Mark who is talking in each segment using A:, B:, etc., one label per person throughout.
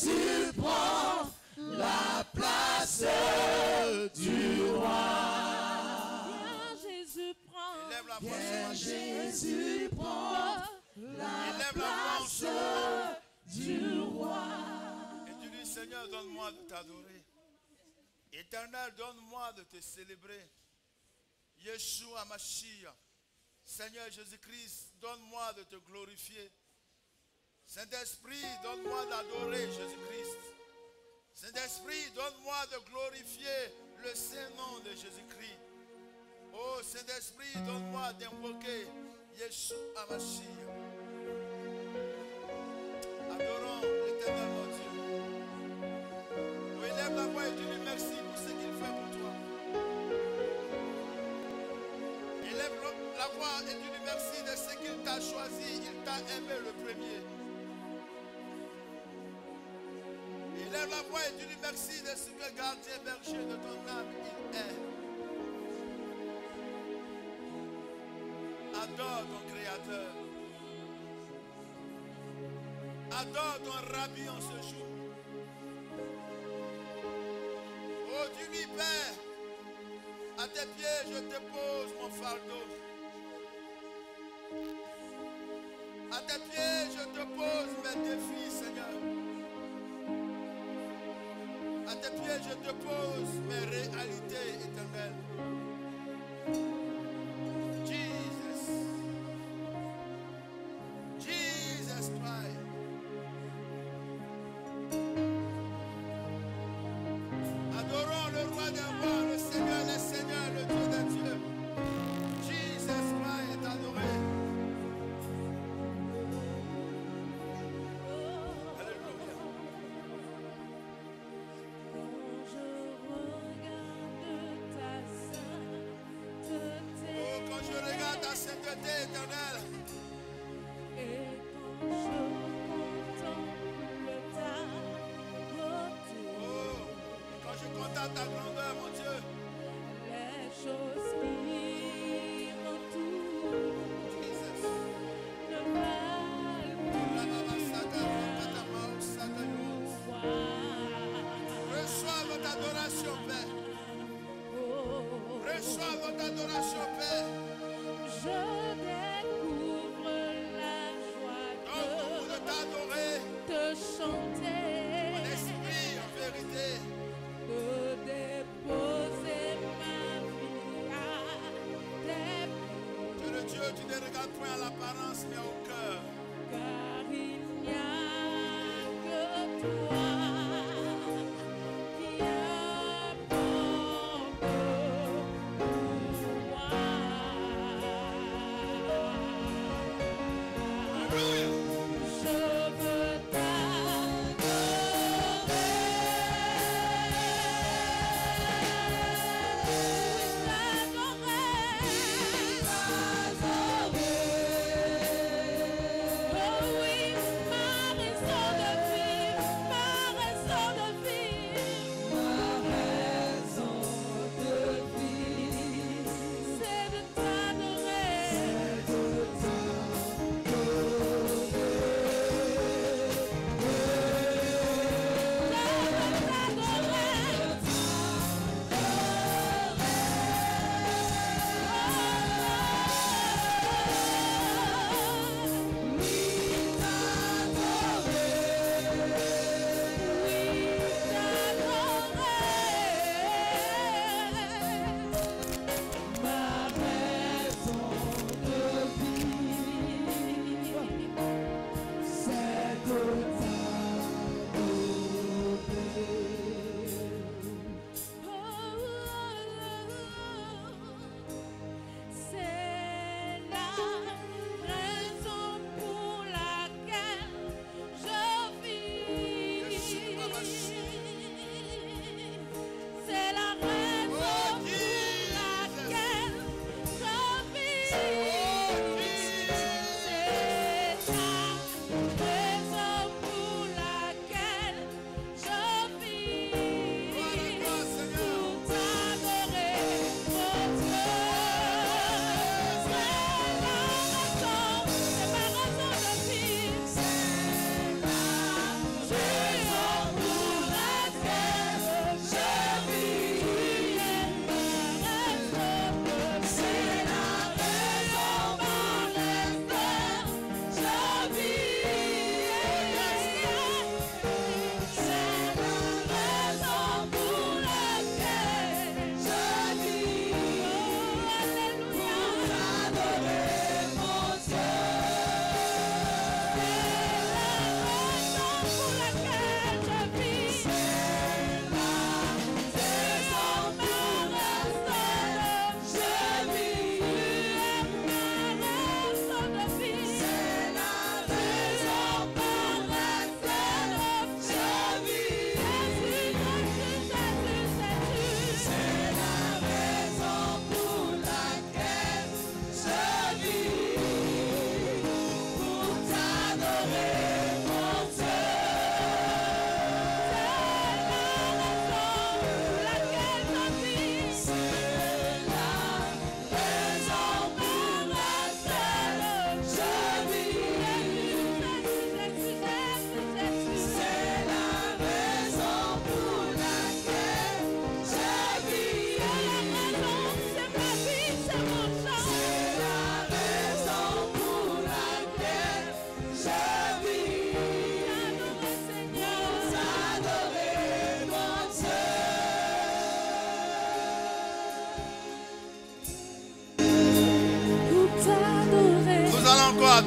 A: tu prends la place du roi.
B: Viens Jésus prend.
C: Élève la voix
A: Viens
C: ce matin.
A: Jésus prend la place du roi.
C: Et tu dis, Seigneur, donne-moi de t'adorer. Éternel, donne-moi de te célébrer. Yeshua Mashiach. Seigneur Jésus-Christ, donne-moi de te glorifier. Saint-Esprit, donne-moi d'adorer Jésus-Christ. Saint-Esprit, donne-moi de glorifier le Saint-Nom de Jésus-Christ. Oh Saint-Esprit, donne-moi d'invoquer Yeshua Mashiach. Adorons l'Éternel mon Dieu. Oh, élève la voix et dis-lui merci pour ce qu'il fait pour toi. Élève la voix et dis-lui merci de ce qu'il t'a choisi. Il t'a aimé le premier. Élève la voix et dis-lui merci de ce que gardien berger de ton âme il est. Adore ton Créateur. Adore ton Rabbi en ce jour. Oh, dis-lui, Père, à tes pieds, je dépose mon fardeau. À tes pieds, je dépose mes défis, Seigneur. À tes pieds, je dépose mes réalités éternelles. Jesus. Jesus Christ. Adorons le roi des rois, le Seigneur des seigneurs, le Dieu des dieux. Jesus Christ est adoré. Alléluia.
B: Quand je regarde ta
C: Oh, quand je regarde ta
B: sainteté,
C: sainteté éternelle,
B: et quand je contemple ta beauté,
C: oh, quand je contemple ta grandeur, mon Dieu,
B: les choses qui m'entourent
C: Jesus.
B: ne valent plus
C: Reçois votre adoration, Père.
B: oh,
C: Reçois votre adoration, Père.
B: je découvre la joie
C: Donne-nous de t'adorer
B: de chanter,
C: en esprit, en vérité.
B: de déposer ma vie à tes pieds,
C: Que le Dieu, tu ne regardes point à l'apparence, mais au cœur.
B: car il n'y a que toi qui apportes pouvoir.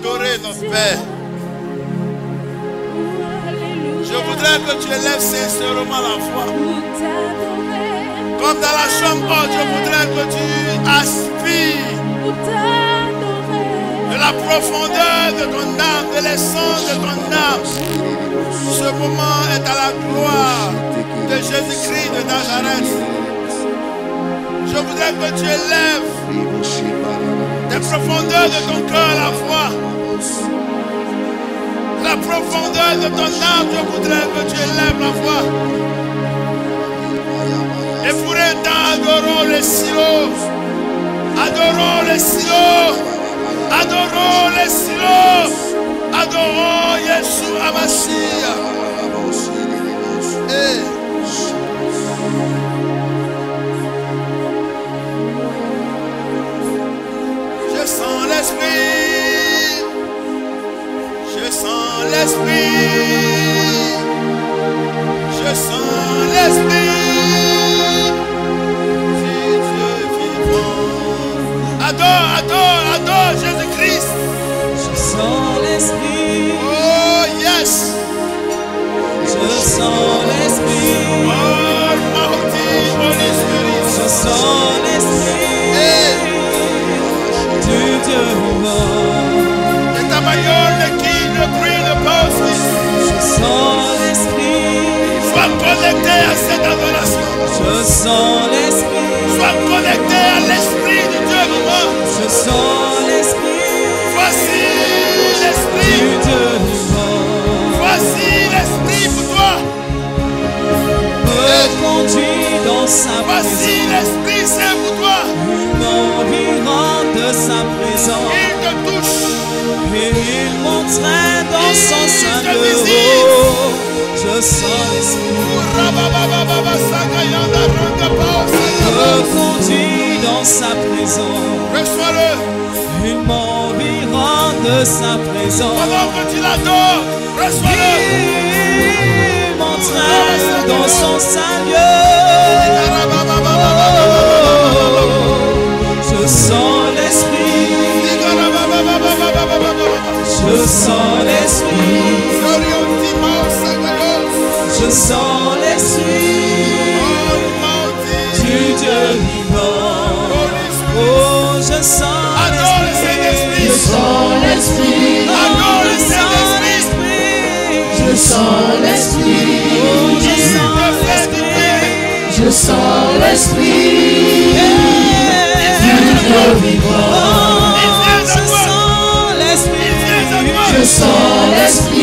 C: t'adorer, notre Père. Je voudrais que tu élèves sincèrement la voix. Comme dans la chambre haute, je voudrais que tu aspires de la profondeur de ton âme, de l'essence de ton âme. Ce moment est à la gloire de Jésus-Christ de Nazareth. Je voudrais que tu élèves des profondeurs de ton cœur la voix. La profondeur de ton âme, je voudrais que tu élèves la voix. Et pour un temps, adorons les silos. Adorons les silos. Adorons les silos. Adorons Yeshua Mashiach. Je sens l'esprit. Je sens l'esprit. Je sens l'esprit. Dieu vivant. Adore, adore, adore Jésus-Christ.
A: Je sens l'esprit.
C: Oh yes.
A: Je sens l'esprit.
C: Oh mighty Holy Spirit.
A: Je sens l'esprit du Dieu vivant.
C: Et ta bagnole de qui le bruit de poste.
A: Je sens l'esprit.
C: Sois connecté à cette adoration.
A: Je sens l'esprit.
C: Sois connecté à l'esprit du Dieu vivant.
A: Je sens l'esprit.
C: Voici
A: Du
C: l'esprit.
A: Dieu vivant.
C: Voici l'esprit pour toi.
A: Me conduit dans sa
C: Voici
A: présence.
C: l'esprit, c'est pour toi.
A: M'environne de sa présence.
C: Il te touche.
A: Et il m'entraîne dans son sein de
C: visite.
A: haut. Je sens l'esprit. Me conduit dans sa présence.
C: Reçois-le.
A: Il m'environne de sa présence.
C: Pendant que tu l'adores, reçois-le.
A: Il m'entraîne dans son saint lieu. Je sens l'esprit. Je sens l'esprit. Je sens l'esprit du Dieu vivant. Oh, je sens
C: Adore le Saint-Esprit.
A: l'esprit. Je sens l'esprit.
C: Adore le
A: Je sens
C: Saint-Esprit.
A: l'esprit. Je sens l'esprit. Oh, je sens l'esprit. Je sens l'esprit du Dieu vivant. Oh, je sens l'esprit. Je sens l'esprit.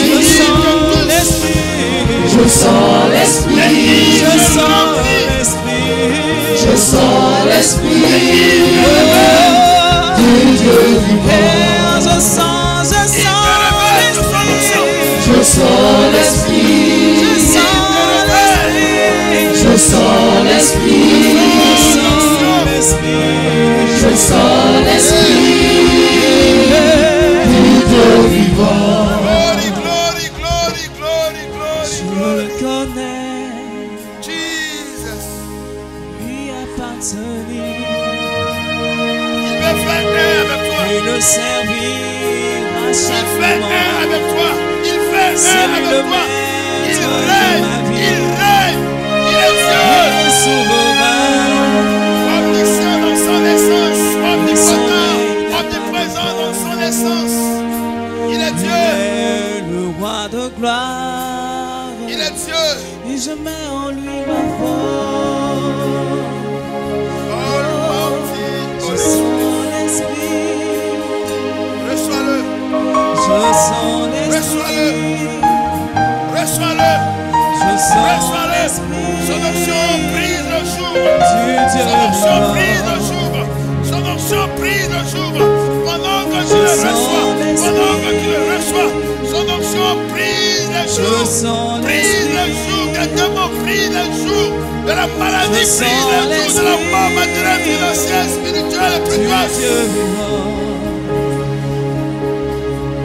A: Je sens l'esprit. Je sens l'esprit. Je sens l'esprit. Je sens l'esprit du Dieu vivant. Je sens l'esprit. Je sens l'esprit. Je sens l'esprit. Je sens l'esprit du Dieu vivant.
C: Glory, glory, glory, glory, glory,
A: Je
C: glory.
A: le connais,
C: Jesus.
A: lui appartenir
C: Il veut faire un avec toi.
A: et le servir à
C: Il
A: chaque
C: fait un
A: moment.
C: avec toi. Il fait
A: C'est
C: un
A: lui
C: avec
A: le
C: toi. Il
A: maître de
C: règne.
A: ma vie.
C: Il règne. Il est Dieu.
A: Il est souverain.
C: Omniscient dans son essence. Omnipotent. Omniprésent dans son essence. Il est
A: Il
C: Dieu.
A: est le roi de gloire.
C: Il est Dieu.
A: Et je mets en lui ma force.
C: Almighty
A: Je
C: Holy
A: sens
C: Spirit.
A: l'esprit.
C: Reçois-le.
A: Je sens
C: Reçois-le.
A: l'esprit.
C: Reçois-le.
A: Je sens
C: Reçois-le.
A: l'esprit.
C: Son onction prise le jour.
A: Du Dieu
C: Son onction
A: vivant.
C: prise le jour. Son onction prise le jour. Pendant que tu
A: Je
C: le
A: sens
C: reçois.
A: l'esprit.
C: Pendant que tu le reçois. Son onction prise le
A: Je
C: jour.
A: sens
C: Prise le
A: l'esprit.
C: jour. Des démons prise le jour. De la maladie
A: Je
C: prise
A: sens
C: le jour. De la
A: l'esprit.
C: mort matérielle, financière, spirituelle et
A: Du
C: précoce.
A: Dieu vivant.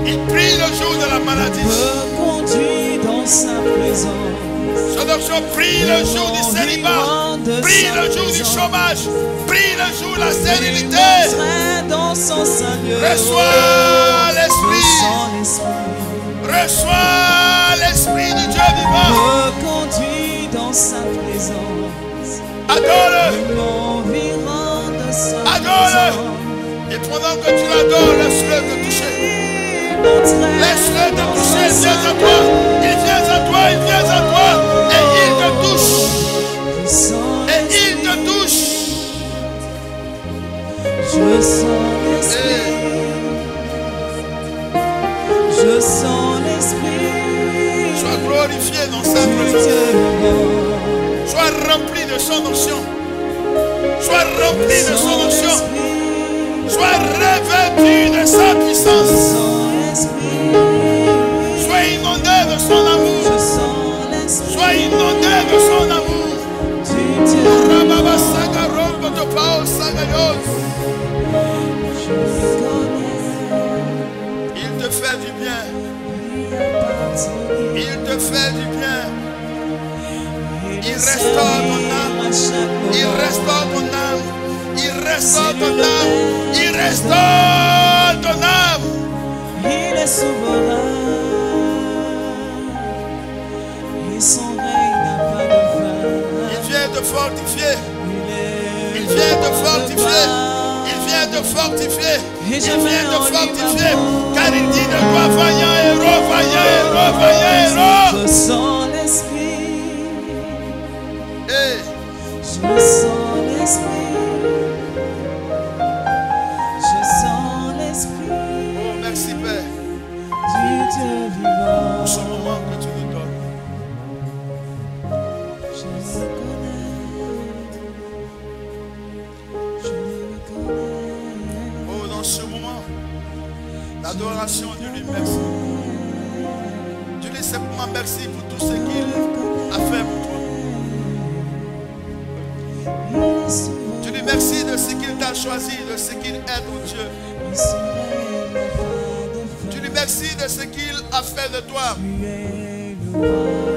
C: Il prie le jour de la maladie.
A: Me conduit dans sa présence.
C: Son onction prie le jour du célibat, prie le jour du chômage, prie le jour de la stérilité.
A: Dans son saint lieu.
C: Reçois l'Esprit. Reçois l'Esprit du Dieu vivant.
A: Me conduit dans sa présence.
C: Adore-le.
A: M'environne de sa
C: Adore-le.
A: présence.
C: Et pendant que tu l'adores, laisse-le te toucher. Laisse-le te toucher. Il vient à toi. Il vient à toi. Il vient à toi. Et il te touche. Et il te touche.
A: Je sens l'Esprit. Je sens l'Esprit.
C: Sois glorifié dans sa présence. Sois rempli de son onction. Sois rempli de son onction. Sois revêtu de sa puissance. Sois inondé de son amour. Sois inondé de son amour. Il te fait du bien. Il te fait du bien. Il restaure ton âme. Il restaure ton âme. Il restaure ton âme. Il restaure ton âme.
A: Il est souverain. Et son règne n'a pas de fin.
C: Il vient te fortifier. Il vient te fortifier. Il vient te fortifier. Il vient te fortifier. Car il dit de toi, vaillant héros, vaillant héros, vaillant héros.
A: Je sens l'Esprit.
C: Hey.
A: Je sens l'Esprit. Je sens l'Esprit.
C: Oh, merci Père.
A: Du Dieu vivant.
C: Pour ce moment que tu nous donnes.
A: Je le connais. Je le connais.
C: Oh, dans ce moment, l'adoration, Dieu lui merci. Dieu lui simplement merci pour tout ce qu'il a fait pour toi. Dieu lui merci de ce qu'il t'a choisi, de ce qu'il est ton Dieu. Dieu lui merci de ce qu'il a fait de toi.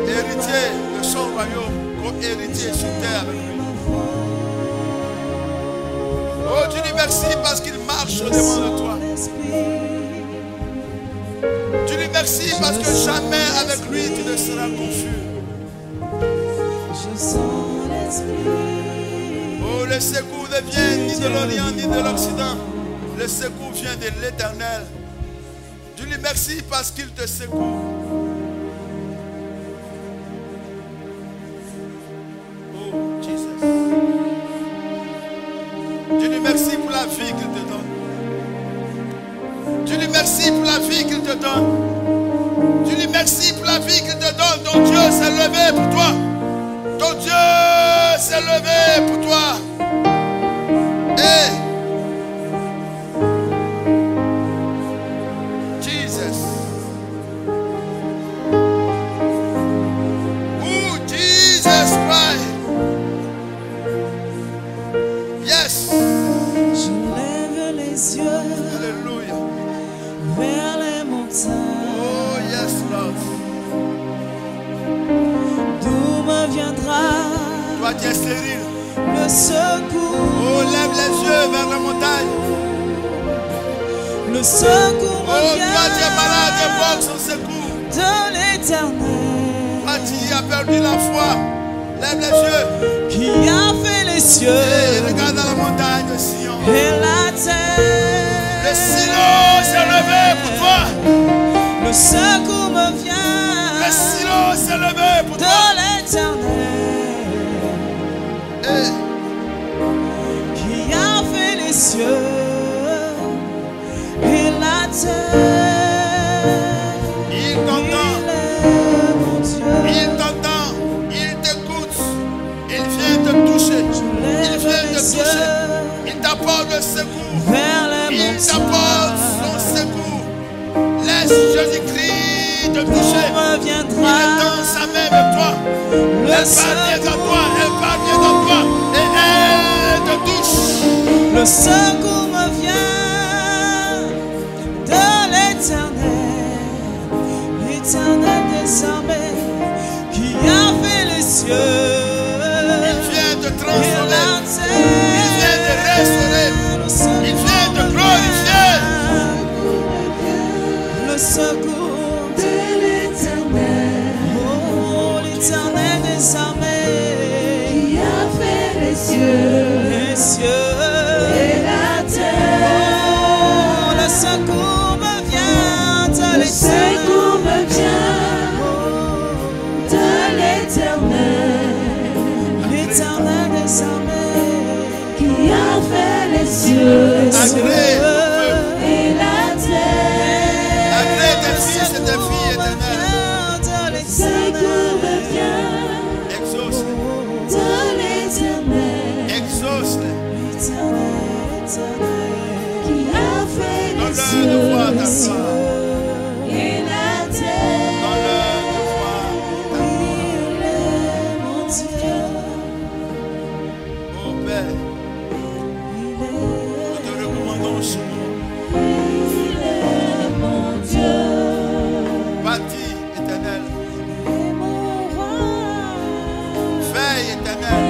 C: Héritier de son royaume, co-héritier sur terre avec lui. Oh, Dieu lui merci parce qu'il marche au-devant de toi. Dieu lui merci parce que jamais avec lui tu ne seras confus. Oh, le secours ne vient ni de l'Orient ni de l'Occident. Le secours vient de l'Éternel. Dieu lui merci parce qu'il te secoue. Oh, Jesus. Dieu lui merci pour la vie qu'il te donne. Dieu lui merci pour la vie qu'il te donne. Dieu lui merci pour la vie qu'il te donne. Ton Dieu s'est levé pour toi. Ton Dieu s'est levé pour toi. Hey. Jesus. Oh, Jesus Christ. Yes.
A: Je lève les yeux
C: Alléluia.
A: vers les montagnes.
C: Oh, yes, Lord.
A: D'où me viendra
C: Toi qui es stérile.
A: le secours?
C: Oh, lève les yeux vers la montagne.
A: Le secours
C: Oh,
A: me
C: toi qui es malade,
A: vient
C: évoque son secours.
A: de l'Éternel
C: Toi qui as perdu la foi, lève les yeux.
A: qui a fait les cieux
C: Et regarde dans la montagne, Sion.
A: et la terre.
C: Le silence s'est levé pour toi.
A: Le secours me
C: Le
A: vient
C: silence s'est levé pour
A: de
C: toi.
A: l'Éternel
C: Et
A: qui a fait les cieux et la terre.
C: il t'entend.
A: Il est mon Dieu.
C: Il t'entend. Il t'écoute. Il vient te toucher.
A: Je
C: Il
A: lève
C: vient te
A: les
C: toucher.
A: yeux
C: Il t'apporte le secours.
A: vers les
C: Il t'apporte son
A: montagnes.
C: secours. Laisse Jésus-Christ te toucher.
A: Me
C: Il
A: viendra
C: étend sa main vers toi.
A: le
C: Elle parvient à toi. Elle parvient à toi. Et elle te touche.
A: Le secours me vient de l'Éternel, l'Éternel des armées, qui a fait cieux
C: Il vient te
A: et
C: transformer.
A: la terre.
C: Il vient te restaurer. Il vient te glorifier.
A: Le secours
B: de l'Éternel
A: oh, l'Éternel des armées,
B: qui a fait les cieux
A: les cieux.
B: et la terre.
A: Oh, le secours me vient de
B: Le secours
A: l'Éternel.
B: me vient de l'Éternel
A: L'Éternel des armées,
B: qui a fait les cieux
C: Agrée ton peuple.
B: et la terre.
C: Agrée tes fils et tes filles éternelles.
B: Le secours me vient
C: Exauce-les.
B: de l'Éternel
C: Exauce-les.
B: qui a fait les
C: Donne-leur de
B: cieux
C: voir ta gloire.
B: et la terre.
C: Donne-leur de voir ta gloire. Oh Père, nous te recommandons ce moment.
B: Il est mon Dieu.
C: Bâtis, éternel.
B: Et mon roi.
C: Veille, éternel.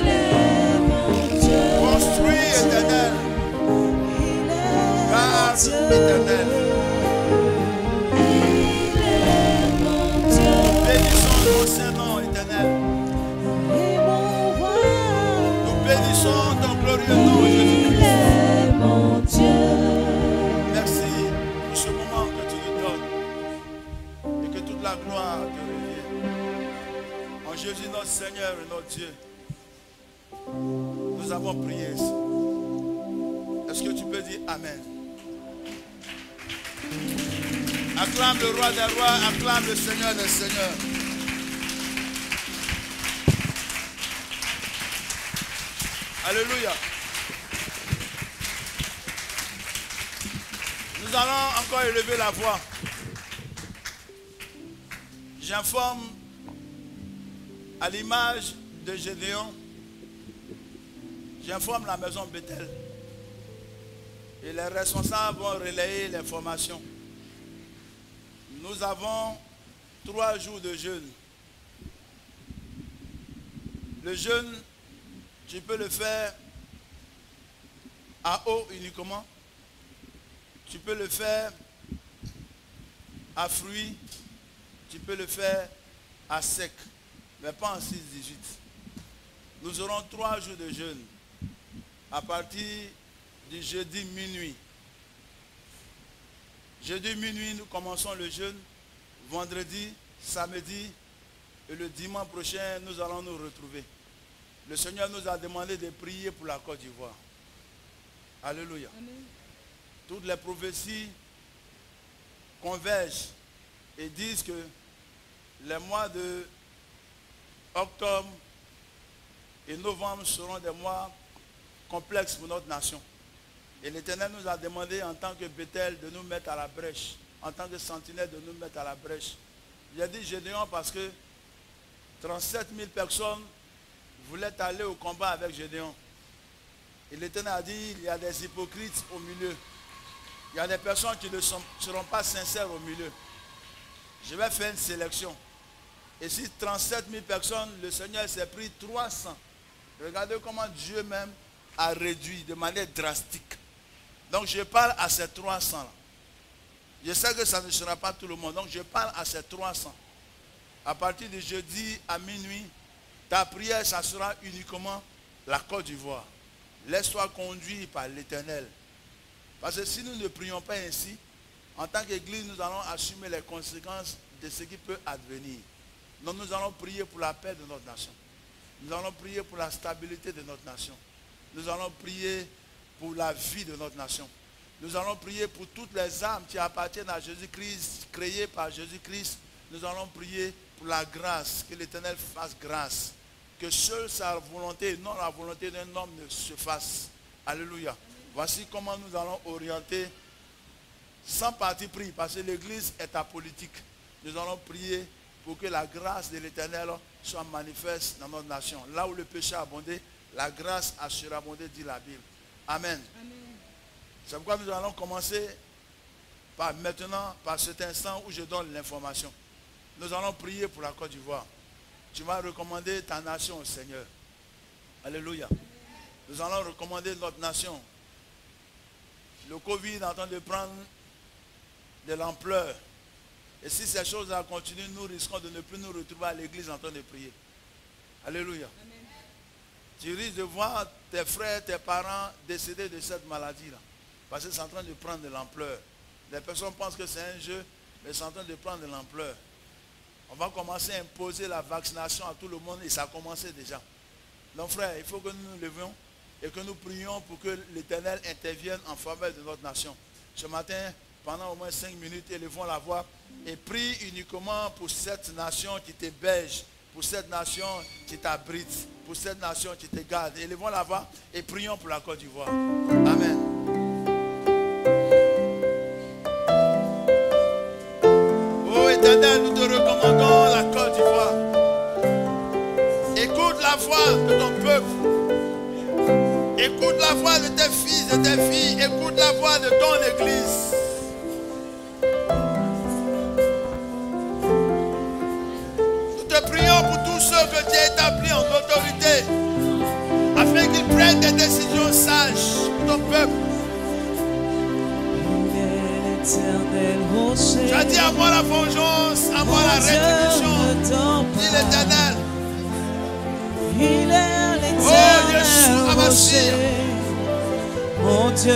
B: Il est mon Dieu.
C: Construis, éternel. Garde, éternel.
B: Il est mon Dieu.
C: Bénissons ton Saint-Nom, éternel.
B: Et mon roi.
C: Nous bénissons ton glorieux nom,
B: Il
C: Jésus-Christ.
B: est mon Dieu.
C: Merci pour ce moment que tu nous donnes et que toute la gloire te revienne. En Jésus notre Seigneur et notre Dieu, nous avons prié ici. Est-ce que tu peux dire Amen? Acclame le roi des rois, acclame le Seigneur des seigneurs. Alléluia. Nous allons encore élever la voix. J'informe à l'image de Gédéon, j'informe la maison Bethel. Et les responsables vont relayer l'information. Nous avons 3 jours de jeûne. Le jeûne, tu peux le faire à eau uniquement. Tu peux le faire à fruits. Tu peux le faire à sec. Mais pas en 6-18. Nous aurons 3 jours de jeûne. À partir du jeudi minuit. Jeudi minuit, nous commençons le jeûne. Vendredi, samedi et le dimanche prochain, nous allons nous retrouver. Le Seigneur nous a demandé de prier pour la Côte d'Ivoire. Alléluia.
B: Amen.
C: Toutes les prophéties convergent et disent que les mois de octobre et novembre seront des mois complexes pour notre nation. Et l'Éternel nous a demandé en tant que Bethel de nous mettre à la brèche, en tant que sentinelle de nous mettre à la brèche. J'ai dit Gédéon parce que 37 000 personnes voulaient aller au combat avec Gédéon. Et l'Éternel a dit, il y a des hypocrites au milieu. Il y a des personnes qui ne seront pas sincères au milieu. Je vais faire une sélection. Et si 37 000 personnes, le Seigneur s'est pris 300. Regardez comment Dieu même a réduit de manière drastique. Donc je parle à ces 300 là. Je sais que ça ne sera pas tout le monde. Donc je parle à ces 300. À partir de jeudi à minuit, ta prière, ça sera uniquement la Côte d'Ivoire. Laisse-toi conduire par l'Éternel. Parce que si nous ne prions pas ainsi, en tant qu'Église, nous allons assumer les conséquences de ce qui peut advenir. Donc nous allons prier pour la paix de notre nation. Nous allons prier pour la stabilité de notre nation. Nous allons prier pour la vie de notre nation. Nous allons prier pour toutes les âmes qui appartiennent à Jésus-Christ, créées par Jésus-Christ. Nous allons prier pour la grâce, que l'Éternel fasse grâce. Que seule sa volonté et non la volonté d'un homme ne se fasse. Alléluia. Voici comment nous allons orienter sans parti pris, parce que l'Église est apolitique. Nous allons prier pour que la grâce de l'Éternel soit manifeste dans notre nation. Là où le péché a abondé, la grâce a surabondé, dit la Bible. Amen.
B: Amen.
C: C'est pourquoi nous allons commencer par maintenant, par cet instant où je donne l'information. Nous allons prier pour la Côte d'Ivoire. tu vas recommander ta nation au Seigneur. Alléluia. Nous allons recommander notre nation. Le Covid est en train de prendre de l'ampleur. Et si ces choses-là continuent, nous risquons de ne plus nous retrouver à l'église en train de prier. Alléluia. Amen. Tu risques de voir tes frères, tes parents décéder de cette maladie-là. Parce que c'est en train de prendre de l'ampleur. Les personnes pensent que c'est un jeu, mais c'est en train de prendre de l'ampleur. On va commencer à imposer la vaccination à tout le monde et ça a commencé déjà. Donc frère, il faut que nous nous levions et que nous prions pour que l'Éternel intervienne en faveur de notre nation. Ce matin, pendant au moins 5 minutes, élevons la voix et prie uniquement pour cette nation qui t'héberge, pour cette nation qui t'abrite, pour cette nation qui te garde. Élevons la voix et prions pour la Côte d'Ivoire. Amen. Oh Éternel, nous te recommandons la Côte d'Ivoire. Écoute la voix de ton peuple. Écoute la voix de tes fils et tes filles. Écoute la voix de ton église. Nous te prions pour tous ceux que tu as établis en autorité, afin qu'ils prennent des décisions sages pour ton peuple. Tu as dit à moi la vengeance, à moi la rétribution. Dis l'Éternel. Oh Yeshua Mashiach.
A: Mon Dieu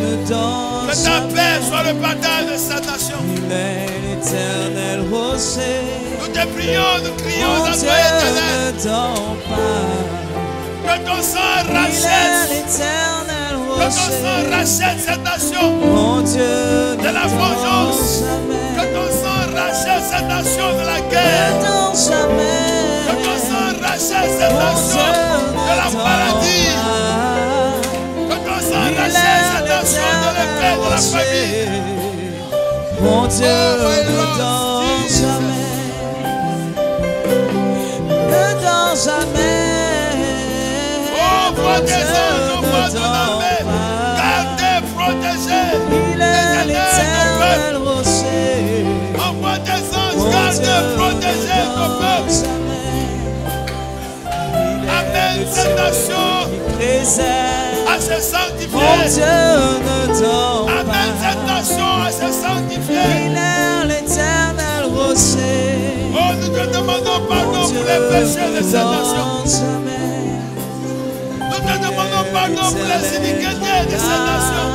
A: ne danse.
C: Que ta paix soit le partage de cette nation.
A: Il est l'éternel rocher.
C: Nous te prions, nous crions à toi éternel. Que ton sang rachète. Que ton sang rachète cette nation.
A: Mon Dieu
C: de la vengeance. Que ton sang rachète cette nation de la guerre. Que ton sang rachète cette nation de la maladie. Que ton sang rachète cette nation de la paix de la famille.
A: Mon Dieu ne dort jamais. Ne dort jamais.
C: Oh, vois tes anges, vois ton armée. Gardez, protégez.
A: Il est l'éternel rocher.
C: Envoie tes anges, gardez, protégez ton peuple. Amène cette nation à se sanctifier. Amène cette nation à se sanctifier.
A: Il est l'éternel rocher.
C: Oh, nous te demandons pardon pour les péchés de cette nation. Nous te demandons pardon pour les iniquités de cette nation.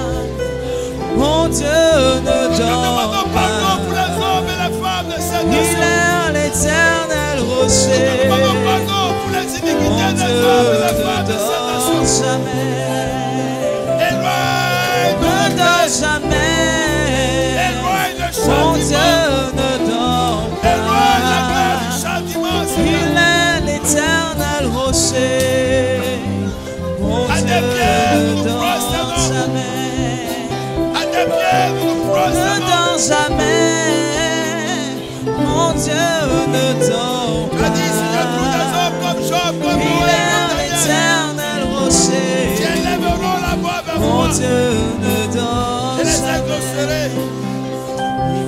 A: Mon Dieu ne
C: Nous te demandons
A: dort
C: pardon pour
A: pas.
C: les hommes et les femmes de cette
A: Il
C: nation.
A: est l'éternel
C: Nous te
A: rocher.
C: demandons pardon pour les iniquités
A: Mon
C: des
A: Dieu
C: hommes et les
A: ne
C: femmes de cette
A: dort
C: nation.
A: jamais.
C: Éloigne
A: Ne
C: le
A: dort
C: péché.
A: jamais.
C: Éloigne le
A: Mon Dieu
C: châtiment.
A: ne dort
C: Éloigne la gloire
A: pas.
C: du châtiment,
A: Il
C: Seigneur.
A: est l'éternel rocher. Mon
C: À tes
A: Dieu
C: pieds, nous
A: ne
C: nous
A: dort
C: prosternons.
A: jamais.
C: À tes pieds, nous nous
A: Ne
C: prosternons.
A: dort jamais. Mon Dieu ne dort
C: Tu as dit, si je trouve des
A: pas.
C: hommes comme Job, comme
A: Il
C: Noé,
A: est
C: comme Daniel,
A: l'éternel rocher.
C: qui élèveront la voix vers
A: Mon
C: moi,
A: Dieu ne dort
C: je les
A: jamais.
C: exaucerai.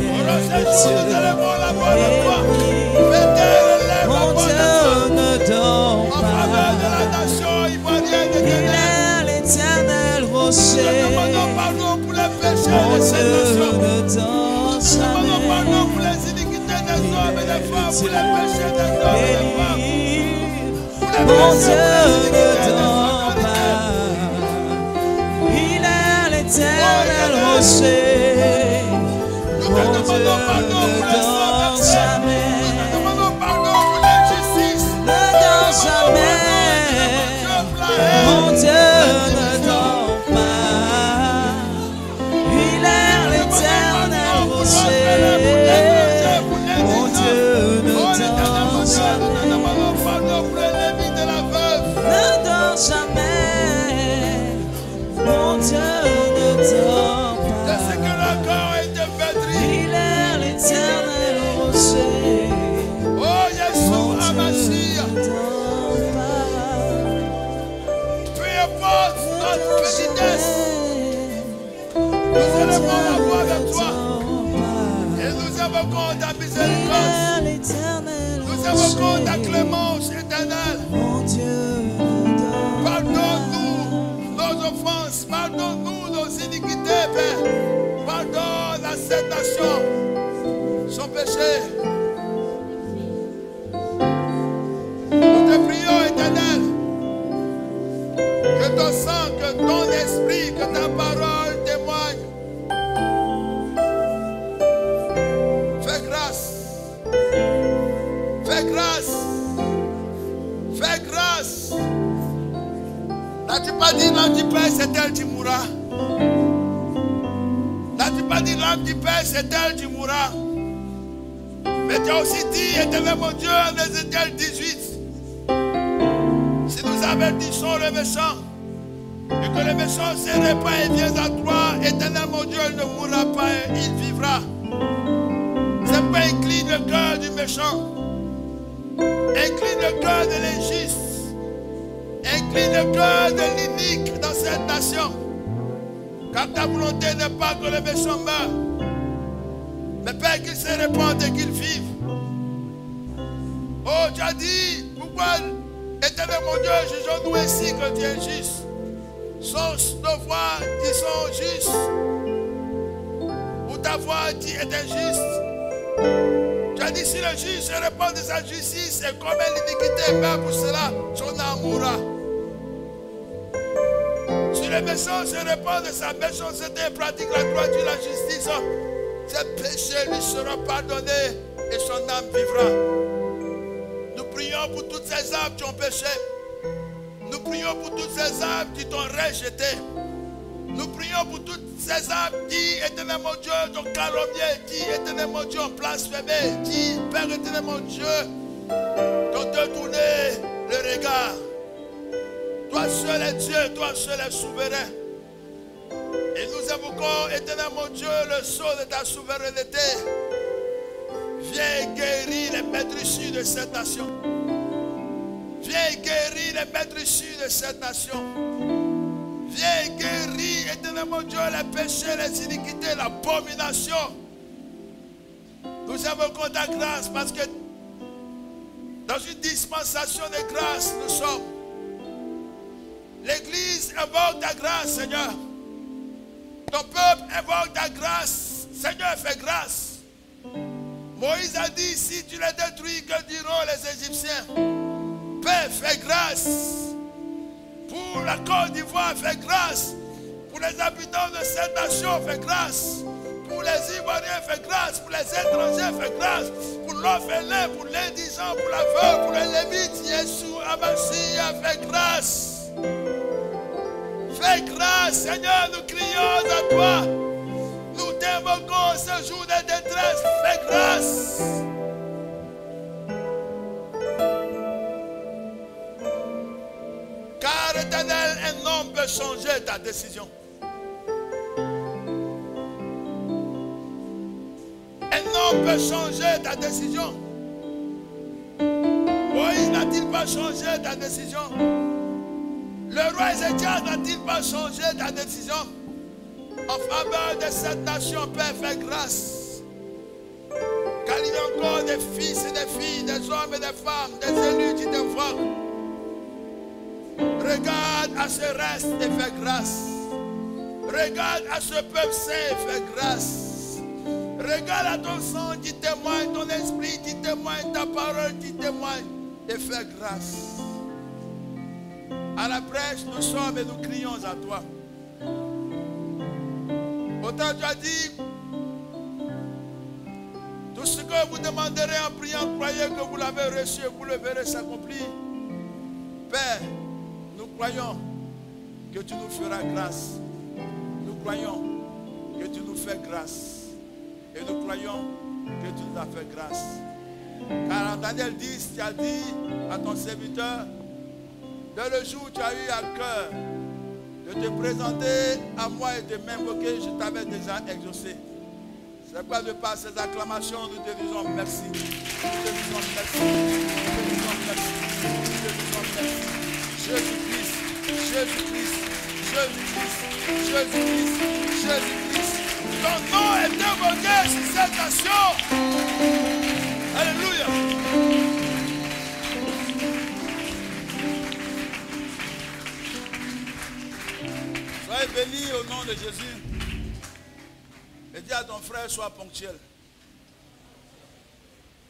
A: Il
C: Au
A: est
C: rocher, nous
A: Dieu
C: élèverons la voix vers toi.
A: béni.
C: Bethel élève la
A: Mon
C: voix
A: Dieu
C: vers toi.
A: ne dort
C: En faveur de
A: pas.
C: la nation ivoirienne de
A: Il
C: Guinée.
A: est l'éternel
C: Nous
A: rocher.
C: demandons pardon pour les péchés
A: Mon
C: de cette
A: Dieu
C: nation.
A: ne dort
C: Nous demandons pardon
A: jamais.
C: pour les iniquités des hommes et des femmes, pour les péchés des hommes et des femmes.
A: Béni.
C: Pour les
A: Mon
C: péchés,
A: Dieu
C: pour les
A: ne
C: iniquités des
A: dort
C: autorités.
A: pas. Il est l'éternel rocher.
C: Nous te
A: Mon Dieu
C: demandons pardon
A: ne
C: pour les
A: dort
C: sans-péchés. Nous
A: jamais.
C: te demandons pardon pour l'injustice.
A: Ne dort jamais. Mon Dieu ne dort pas. Il est l'éternel rocher. Mon Dieu ne dort jamais. Ne dort jamais. Mon Dieu ne dort pas. Il est l'éternel rocher.
C: Oh Yeshua
A: Ne
C: Mashiach,
A: dort pas.
C: peu importe
A: Ne
C: notre
A: dort
C: petitesse,
A: jamais.
C: nous élevons la voix vers
A: Ne
C: toi
A: dort pas.
C: et nous invoquons ta
A: Il
C: miséricorde.
A: est l'éternel
C: Nous invoquons ta clémence éternelle.
A: Mon Dieu,
C: Pardonne-nous nos offenses. Pardonne-nous nos iniquités, Père. Pardonne à cette nation son péché. Nous te prions, éternel, que ton sang, que ton esprit, que ta parole témoigne. Fais grâce. Fais grâce. Fais grâce. N'as-tu pas dit l'âme du Père, c'est elle qui mourra? N'as-tu pas dit l'âme du Père, c'est elle qui mourra? Mais tu as aussi dit, éternel mon Dieu, en Ézéchiel 18, si nous avertissons le méchant, et que le méchant se répand et vient à toi, éternel mon Dieu, il ne mourra pas, il vivra. C'est pas incline le cœur du méchant. Incline le cœur de l'injuste. Incline le cœur de l'inique dans cette nation. Car ta volonté n'est pas que le méchant meure, mais Père, qu'il se répande et qu'il vive. Oh, tu as dit, pourquoi, éternel mon Dieu, jugeons-nous ainsi que tu es juste? Sont nos voix qui sont justes, ou ta voix qui est injuste? Tu as dit, si le juge se répand de sa justice et commet l'iniquité, meurt pour cela, son âme mourra. Si le méchant se répand de sa méchanceté et pratique la droiture et la justice, ses péchés lui seront pardonnés et son âme vivra. Nous prions pour toutes ces âmes qui ont péché. Nous prions pour toutes ces âmes qui t'ont rejeté. Nous prions pour toutes ces âmes qui, éternel mon Dieu, t'ont calomnié, qui, éternel mon Dieu, ont blasphémé, qui, Père éternel mon Dieu, t'ont détourné le regard. Toi seul est Dieu, toi seul est souverain. Et nous évoquons, éternel mon Dieu, le sceau de ta souveraineté. Viens guérir les maîtrisses de cette nation. Viens guérir les maîtrisses de cette nation. Viens guérir, éternel mon Dieu, les péchés, les iniquités, l'abomination. Nous évoquons ta grâce parce que dans une dispensation de grâce, nous sommes. L'Église invoque ta grâce, Seigneur. Ton peuple invoque ta grâce. Seigneur, fais grâce. Moïse a dit, si tu les détruis, que diront les Égyptiens? Père, fais grâce. Pour la Côte d'Ivoire, fais grâce. Pour les habitants de cette nation, fais grâce. Pour les Ivoiriens, fais grâce. Pour les étrangers, fais grâce. Pour l'orphelin, pour l'indigent, pour la veuve, pour les lévites, Yeshua, Amassia, fais grâce. Fais grâce, Seigneur, nous crions à toi. Nous t'invoquons ce jour de détresse. Fais grâce. Car, éternel, un homme peut changer ta décision. Un homme peut changer ta décision. Moïse n'a-t-il pas changé ta décision? Le roi Ézéchias n'a-t-il pas changé ta décision? En faveur de cette nation, Père, fais grâce. Car il y a encore des fils et des filles, des hommes et des femmes, des élus qui t'invoquent. Regarde à ce reste et fais grâce. Regarde à ce peuple saint et fais grâce. Regarde à ton sang qui témoigne, ton esprit qui témoigne, ta parole qui témoigne et fais grâce. À la brèche, nous sommes et nous crions à toi. Autant tu as dit, tout ce que vous demanderez en priant, croyez que vous l'avez reçu et vous le verrez s'accomplir. Père, nous croyons que tu nous feras grâce. Nous croyons que tu nous fais grâce. Et nous croyons que tu nous as fait grâce. Car en Daniel 10, tu as dit à ton serviteur, dès le jour où tu as eu à cœur de te présenter à moi et de m'invoquer, je t'avais déjà exaucé. C'est pourquoi de par ces acclamations, nous te disons merci. Nous te disons merci. Nous te disons merci. Nous te disons merci. Jésus-Christ, Jésus-Christ, Jésus-Christ, Jésus-Christ, Jésus-Christ. Ton nom est invoqué sur cette nation. Alléluia. bénis au nom de Jésus. Et dis à ton frère, sois ponctuel.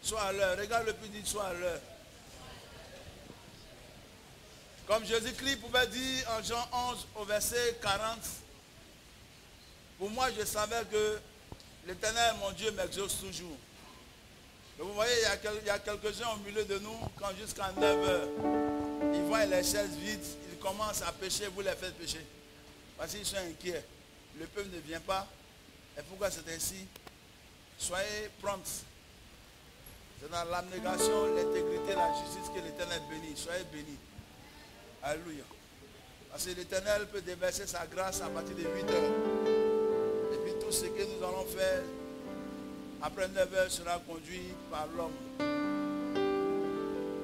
C: Sois à l'heure. Regarde le plus, dit, sois à l'heure. Comme Jésus-Christ pouvait dire en Jean 11 au verset 40, pour moi je savais que l'Éternel, mon Dieu, m'exauce toujours. Et vous voyez, il y a quelques-uns au milieu de nous, quand jusqu'à 9 heures, ils voient les chaises vides, ils commencent à pécher, vous les faites pécher. Parce qu'ils sont inquiets. Le peuple ne vient pas. Et pourquoi c'est ainsi? Soyez prompts. C'est dans l'abnégation, l'intégrité, la justice que l'Éternel bénit. Soyez bénis. Alléluia. Parce que l'Éternel peut déverser sa grâce à partir de 8 heures. Et puis tout ce que nous allons faire après 9 heures sera conduit par l'homme.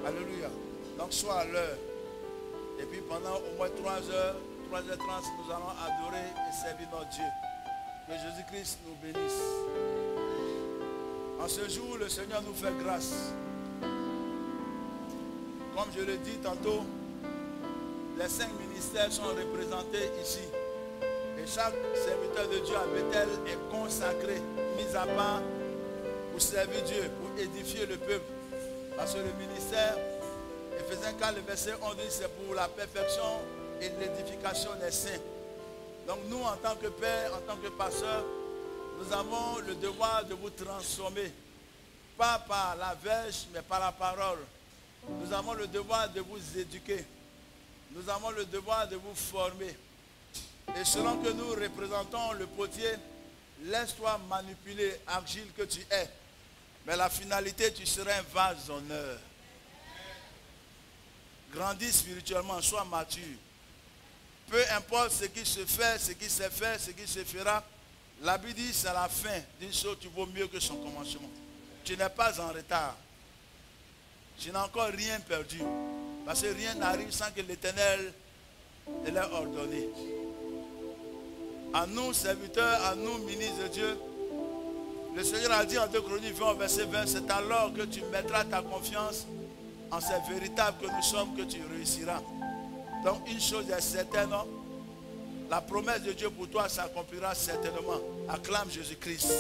C: Alléluia. Donc sois à l'heure. Et puis pendant au moins 3 heures, 3h30, nous allons adorer et servir notre Dieu. Que Jésus-Christ nous bénisse. En ce jour, le Seigneur nous fait grâce. Comme je l'ai dit tantôt, les 5 ministères sont représentés ici. Et chaque serviteur de Dieu à Bethel est consacré, mis à part pour servir Dieu, pour édifier le peuple. Parce que le ministère, Éphésiens 4, le verset 11 dit, c'est pour la perfection et l'édification des saints. Donc nous, en tant que père, en tant que pasteur, nous avons le devoir de vous transformer. Pas par la verge, mais par la parole. Nous avons le devoir de vous éduquer. Nous avons le devoir de vous former. Et selon que nous représentons le potier, laisse-toi manipuler, argile que tu es. Mais la finalité, tu seras un vase d'honneur. Grandis spirituellement, sois mature. Peu importe ce qui se fait, ce qui s'est fait, ce qui se fera, la Bible dit c'est la fin d'une chose, tu vaux mieux que son commencement. Tu n'es pas en retard. Tu n'as encore rien perdu. Parce que rien n'arrive sans que l'Éternel l'ait ordonné. À nous, serviteurs, à nous, ministres de Dieu, le Seigneur a dit en 2 Chroniques 20, verset 20, c'est alors que tu mettras ta confiance en ces véritables que nous sommes que tu réussiras. Donc une chose est certaine, la promesse de Dieu pour toi s'accomplira certainement. Acclame Jésus-Christ.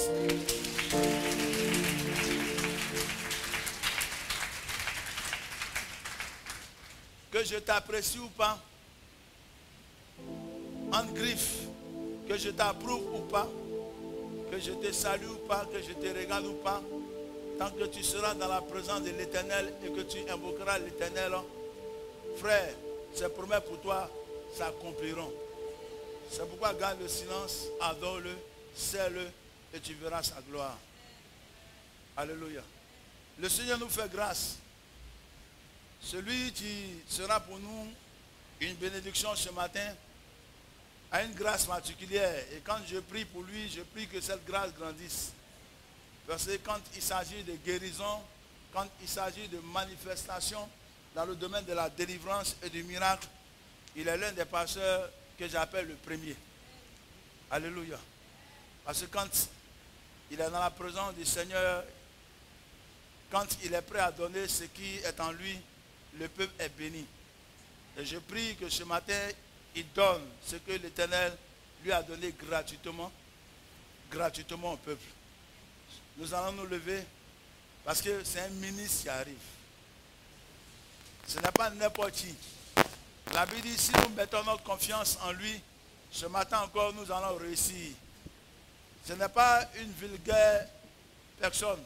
C: Que je t'apprécie ou pas, en griffe, que je t'approuve ou pas, que je te salue ou pas, que je te regarde ou pas, tant que tu seras dans la présence de l'Éternel et que tu invoqueras l'Éternel, frère, ces promesses pour toi s'accompliront. C'est pourquoi garde le silence, adore-le, sers-le et tu verras sa gloire. Alléluia. Le Seigneur nous fait grâce. Celui qui sera pour nous une bénédiction ce matin a une grâce particulière. Et quand je prie pour lui, je prie que cette grâce grandisse. Parce que quand il s'agit de guérison, quand il s'agit de manifestation dans le domaine de la délivrance et du miracle, il est l'un des pasteurs que j'appelle le premier. Alléluia. Parce que quand il est dans la présence du Seigneur, quand il est prêt à donner ce qui est en lui, le peuple est béni. Et je prie que ce matin, il donne ce que l'Éternel lui a donné gratuitement au peuple. Nous allons nous lever parce que c'est un ministre qui arrive. Ce n'est pas n'importe qui. La Bible dit, si nous mettons notre confiance en lui, ce matin encore, nous allons réussir. Ce n'est pas une vulgaire personne.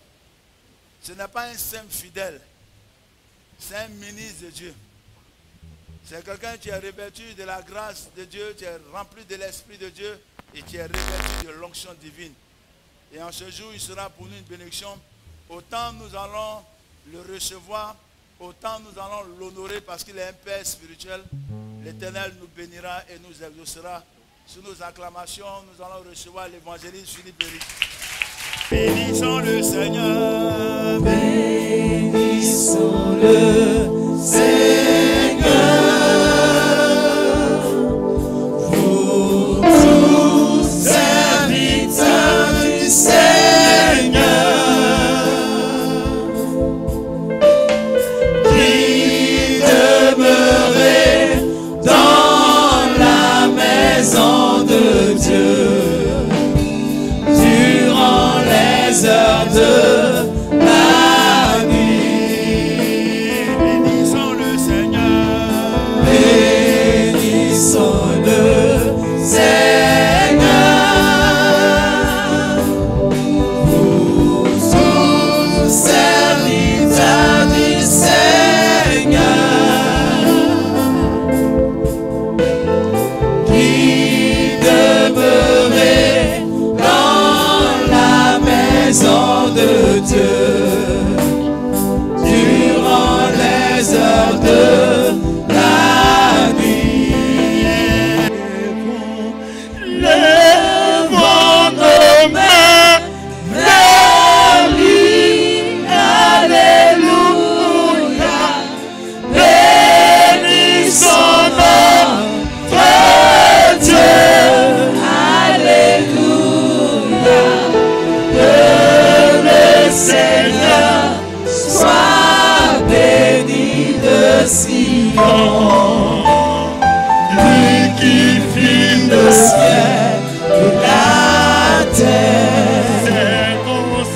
C: Ce n'est pas un simple fidèle. C'est un ministre de Dieu. C'est quelqu'un qui est revêtu de la grâce de Dieu, qui est rempli de l'Esprit de Dieu et qui est revêtu de l'onction divine. Et en ce jour, il sera pour nous une bénédiction. Autant nous allons le recevoir, autant nous allons l'honorer parce qu'il est un Père spirituel. L'Éternel nous bénira et nous exaucera. Sous nos acclamations, nous allons recevoir l'évangéliste Philippe Béric. Bénissons le Seigneur.
A: Bénissons le Seigneur. Vous tous serviteurs du Seigneur, qui demeurez dans la maison de Dieu, durant les heures de la nuit.
C: Bénissons le Seigneur.
A: Bénissons le Seigneur. Vous tous serviteurs du Seigneur, qui demeurez dans la maison de Dieu durant les heures de la nuit. Lèvons nos mains vers lui. Alléluia. Bénissons notre Dieu. Alléluia. Que le Seigneur soit béni de Sion. Lui qui fit le ciel et la terre.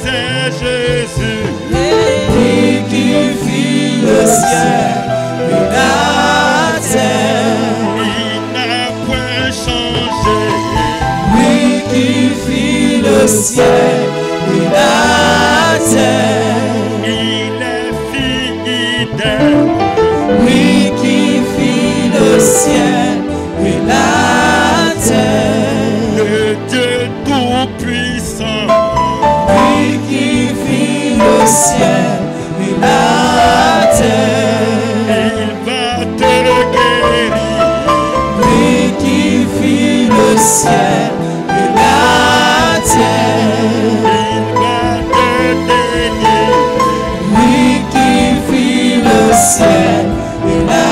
C: C'est Jésus.
A: Lui qui fit le ciel et la terre.
C: Il n'a point changé.
A: Lui qui fit le ciel et la terre.
C: Il est fidèle.
A: Lui qui fit le ciel et la terre.
C: Le Dieu tout-puissant.
A: Lui qui fit le ciel et la terre.
C: Il va te guérir.
A: Lui qui fit le ciel et la terre.
C: Il va te délivrer.
A: Lui qui fit le ciel et la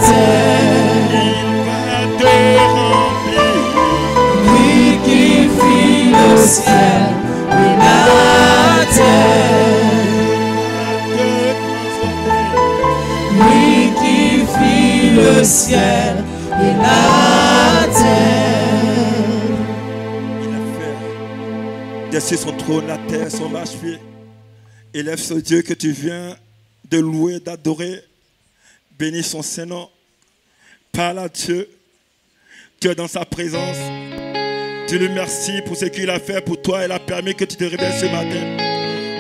A: terre.
C: Il va te remplir.
A: Lui qui fit le ciel et la terre.
C: Te transformer.
A: Lui qui fit le ciel et la terre.
D: Il a fait dessus son trône, la terre, son marche-pied. Élève ce Dieu que tu viens de louer, d'adorer. Bénis son Saint-Nom. Parle à Dieu. Tu es dans sa présence. Tu lui remercies pour ce qu'il a fait pour toi. Il a permis que tu te réveilles ce matin.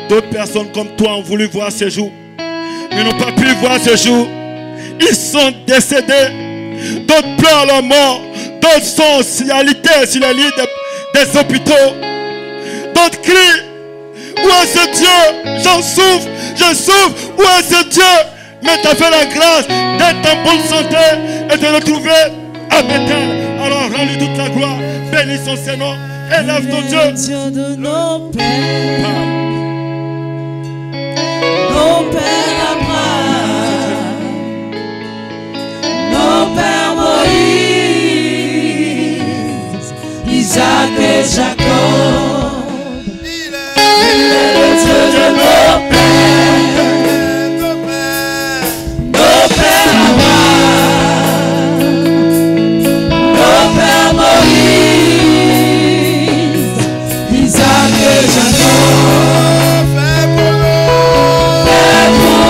D: D'autres personnes comme toi ont voulu voir ce jour, mais n'ont pas pu voir ce jour. Ils sont décédés. D'autres pleurent leur mort. D'autres sont sur les lits des hôpitaux. D'autres crient. Où est ce Dieu? J'en souffre, je souffre. Où est ce Dieu? Mais tu as fait la grâce d'être en bonne santé et de le trouver à Bethel. Alors rends-lui toute la gloire. Bénis son Seigneur. Élève ton Dieu.
B: Dieu de nos pères, nos pères Abraham, nos pères Moïse, Isaac et Jacob.
C: Il est
B: Il est le Dieu de nos pères,
C: nos pères.
B: nos pères Abraham, nos pères Moïse, Isaac et Jacob.
C: Fais pour nous.
B: Fais pour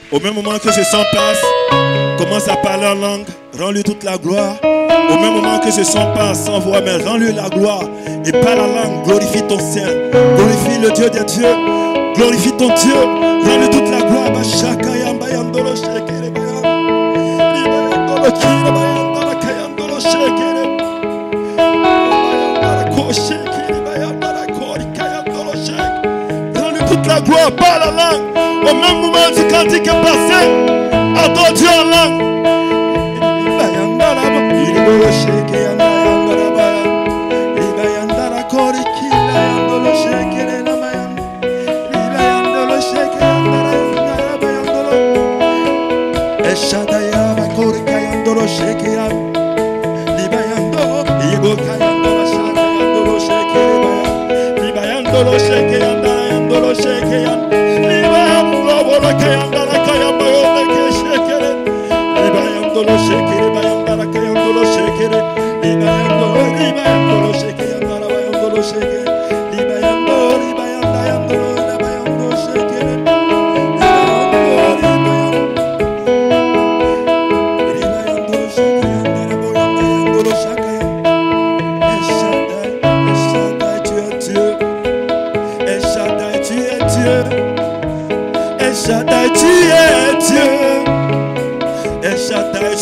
D: Au même moment que ce son passe, commence à parler en langue, rends-lui toute la gloire. Au même moment que ce son passe sans voix, mais rends-lui la gloire. Et parle en langue, glorifie ton Seigneur, glorifie le Dieu des dieux, glorifie ton Dieu, rends-lui toute la gloire. Rends-lui toute la gloire, parle en langue. Au même moment du cantique est passé, adore Dieu en langue.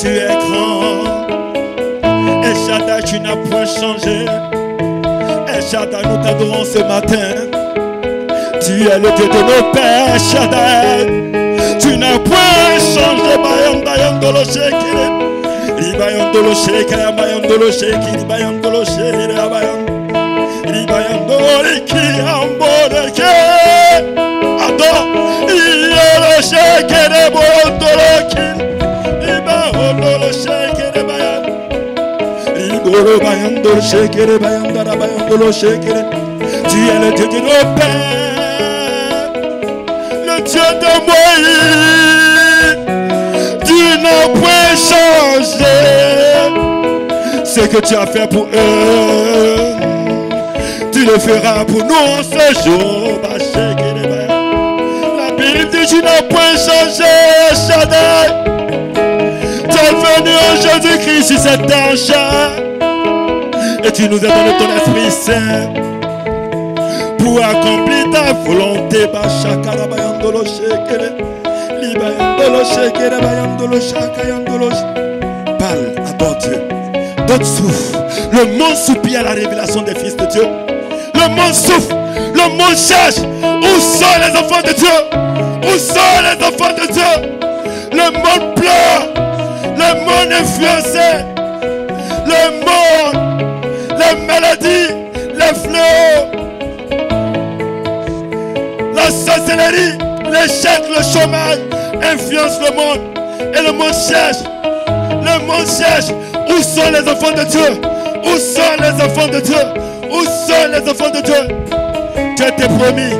D: Tu es grand, El Shaddai, tu n'as point changé. El Shaddai, nous t'adorons ce matin. Tu es le Dieu de nos pères, El Shaddai. Tu n'as point changé. Bayandolo Shekere, Ribayandolo Shekere, Bayandolo Shekere, Ribayandolo Shekere, Ribayandolo Shekere, Adore, Yolo Shekere, Bayandolo Shekere. Tu es le Dieu de nos pères, le Dieu de Moïse. Tu n'as point changé ce que tu as fait pour eux. Tu le feras pour nous ce jour. La Bible dit tu n'as point changé, Shaddai. Tu es venu en Jésus-Christ sur cette terre et tu nous as donné ton Esprit Saint pour accomplir ta volonté. Parle, adore Dieu. D'autres souffrent. Le monde soupire à la révélation des fils de Dieu. Le monde souffre. Le monde cherche. Où sont les enfants de Dieu? Où sont les enfants de Dieu? Le monde pleure. Le monde influencé, le monde, les maladies, les fléaux, la sorcellerie, l'échec, le chômage influencent le monde. Et le monde cherche. Où sont les enfants de Dieu? Où sont les enfants de Dieu? Où sont les enfants de Dieu? Dieu t'est promis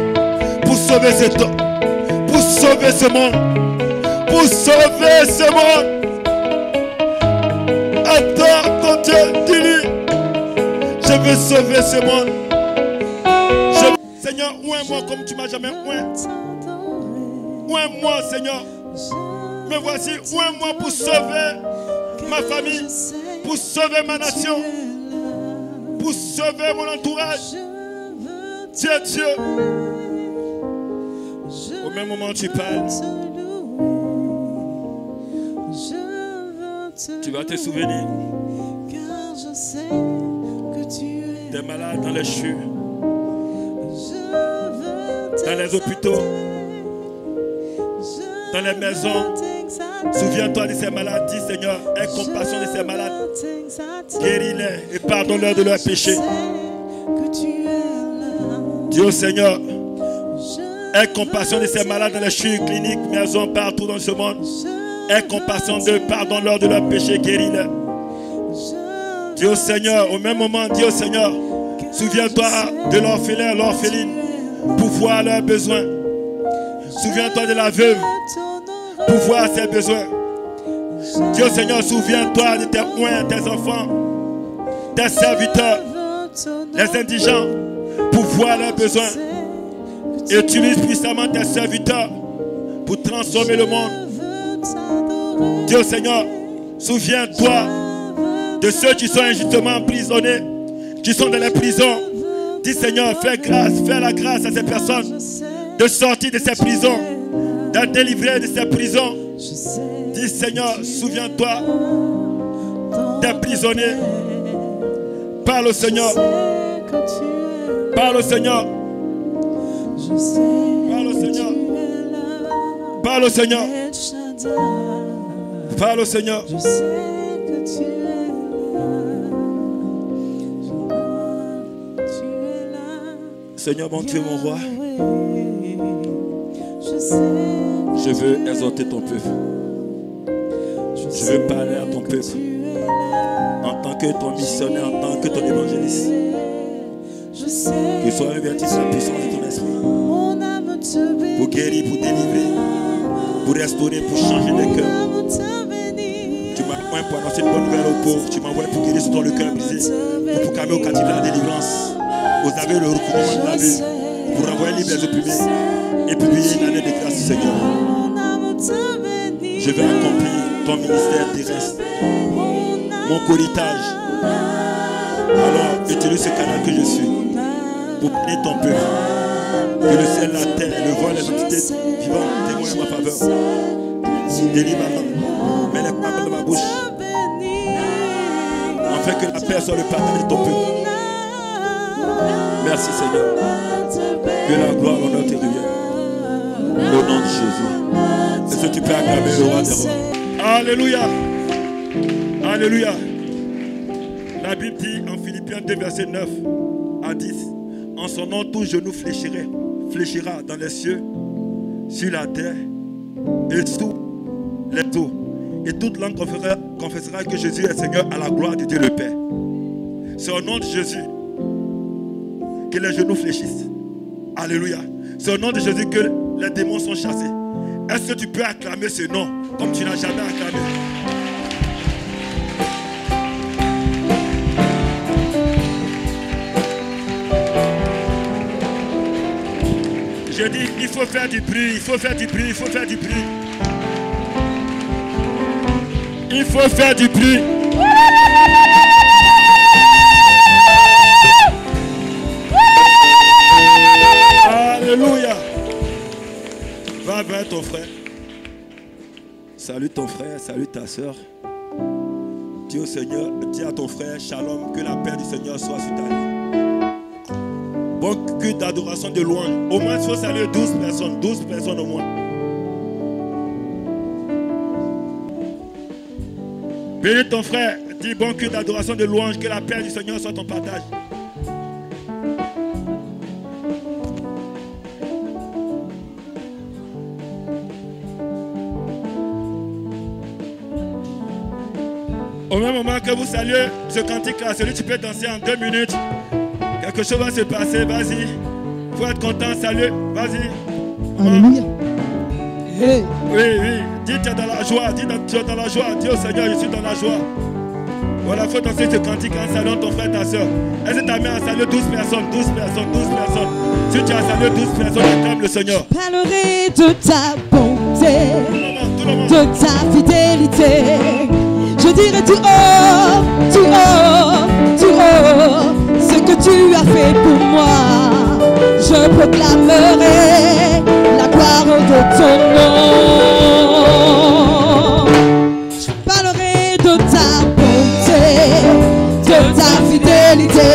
D: pour sauver pour sauver ce monde. Pour sauver ce monde. Adore ton Dieu, dis-lui, je veux sauver ce monde. Seigneur, oins-moi comme tu m'as jamais oint. Oins-moi, Seigneur. Me voici, oins-moi pour sauver ma famille, pour sauver ma nation, pour sauver mon entourage. Dieu. Au même moment tu parles, tu vas te souvenir des malades dans les CHU, dans les hôpitaux, dans les maisons. Souviens-toi de ces maladies, Seigneur. Aie compassion de ces malades. Guéris-les et pardonne-leur de leurs péchés. Dieu Seigneur, aie compassion de ces malades dans les CHU, cliniques, maisons, partout dans ce monde. Aie compassion d'eux, pardonne-leur de leurs péchés, guéris-les. Dieu Seigneur, au même moment, Dieu Seigneur, souviens-toi de l'orphelin, l'orpheline, pour voir leurs besoins. Souviens-toi de la veuve, pour voir ses besoins. Dieu Seigneur, souviens-toi de tes oints, tes enfants, tes serviteurs, les indigents, pour voir leurs besoins. Et utilise puissamment tes serviteurs pour transformer le monde. Dieu Seigneur, souviens-toi de ceux qui sont injustement emprisonnés, qui sont dans les prisons. Dis Seigneur, fais la grâce à ces personnes de sortir de ces prisons, d'être délivrés de ces prisons. Dis Seigneur, souviens-toi des prisonniers. Parle au Seigneur. Parle au Seigneur. Parle au Seigneur. Parle au Seigneur. Parle au Seigneur. Seigneur, mon Dieu, mon roi, je veux exhorter ton peuple. Je veux parler à ton peuple en tant que ton missionnaire, en tant que ton évangéliste. Que soit revêtu de la puissance de ton esprit pour guérir, pour délivrer, pour restaurer, pour changer les cœurs. Tu m'as envoyé pour annoncer une bonne nouvelle aux pauvres. Tu m'as envoyé pour guérir ce dont le cœur brisé, pour proclamer aux captifs la délivrance, aux aveugles le recouvrement de la vue, pour envoyer libre les opprimés et publier une année de grâce, Seigneur. Je vais accomplir ton ministère terrestre, mon héritage. Alors, utilise ce canal que je suis pour bénir ton peuple. Que le ciel, la terre, le vent, les entités vivantes témoignent ma faveur. Délivre ma langue, mets les paroles dans ma bouche, afin que la paix soit le partage de ton peuple. Merci Seigneur. Que la gloire, l'honneur te revienne. Au nom de Jésus. Est-ce que tu peux acclamer le roi des rois? Alléluia. Alléluia. La Bible dit en Philippiens 2, verset 9 à 10. En son nom, tout genou fléchira dans les cieux, sur la terre et sous les eaux. Et toute langue confessera que Jésus est Seigneur à la gloire de Dieu le Père. C'est au nom de Jésus que les genoux fléchissent. Alléluia. C'est au nom de Jésus que les démons sont chassés. Est-ce que tu peux acclamer ce nom comme tu n'as jamais acclamé? Je dis, il faut faire du bruit, il faut faire du bruit, il faut faire du bruit. Il faut faire du bruit. Alléluia. Va vers ton frère. Salut ton frère, salut ta soeur. Dis au Seigneur, dis à ton frère, shalom, que la paix du Seigneur soit sur ta vie. Bon culte d'adoration, de louange. Au moins, il faut saluer 12 personnes au moins. Bénis ton frère, dis bon culte d'adoration, de louange, que la paix du Seigneur soit ton partage. Au même moment que vous saluez ce cantique-là, celui tu peux danser en 2 minutes. Quelque chose va se passer, vas-y. Il faut être content, salut, vas-y.
A: Alléluia. Hey.
D: Oui, oui. Dis tu es dans la joie, dis tu es dans la joie. Dis au Seigneur, je suis dans la joie. Voilà, il faut danser ce cantique en saluant ton frère, ta soeur. Est-ce que ta mère a salué 12 personnes, 12 personnes, 12 personnes? Si tu as salué 12 personnes, acclame le Seigneur.
A: Je parlerai de ta bonté,
D: Tout le monde.
A: de ta fidélité. Je dirai tout haut, tout haut, tout haut, ce que tu as fait pour moi. Je proclamerai la gloire de ton nom. Je parlerai de ta bonté, de ta fidélité.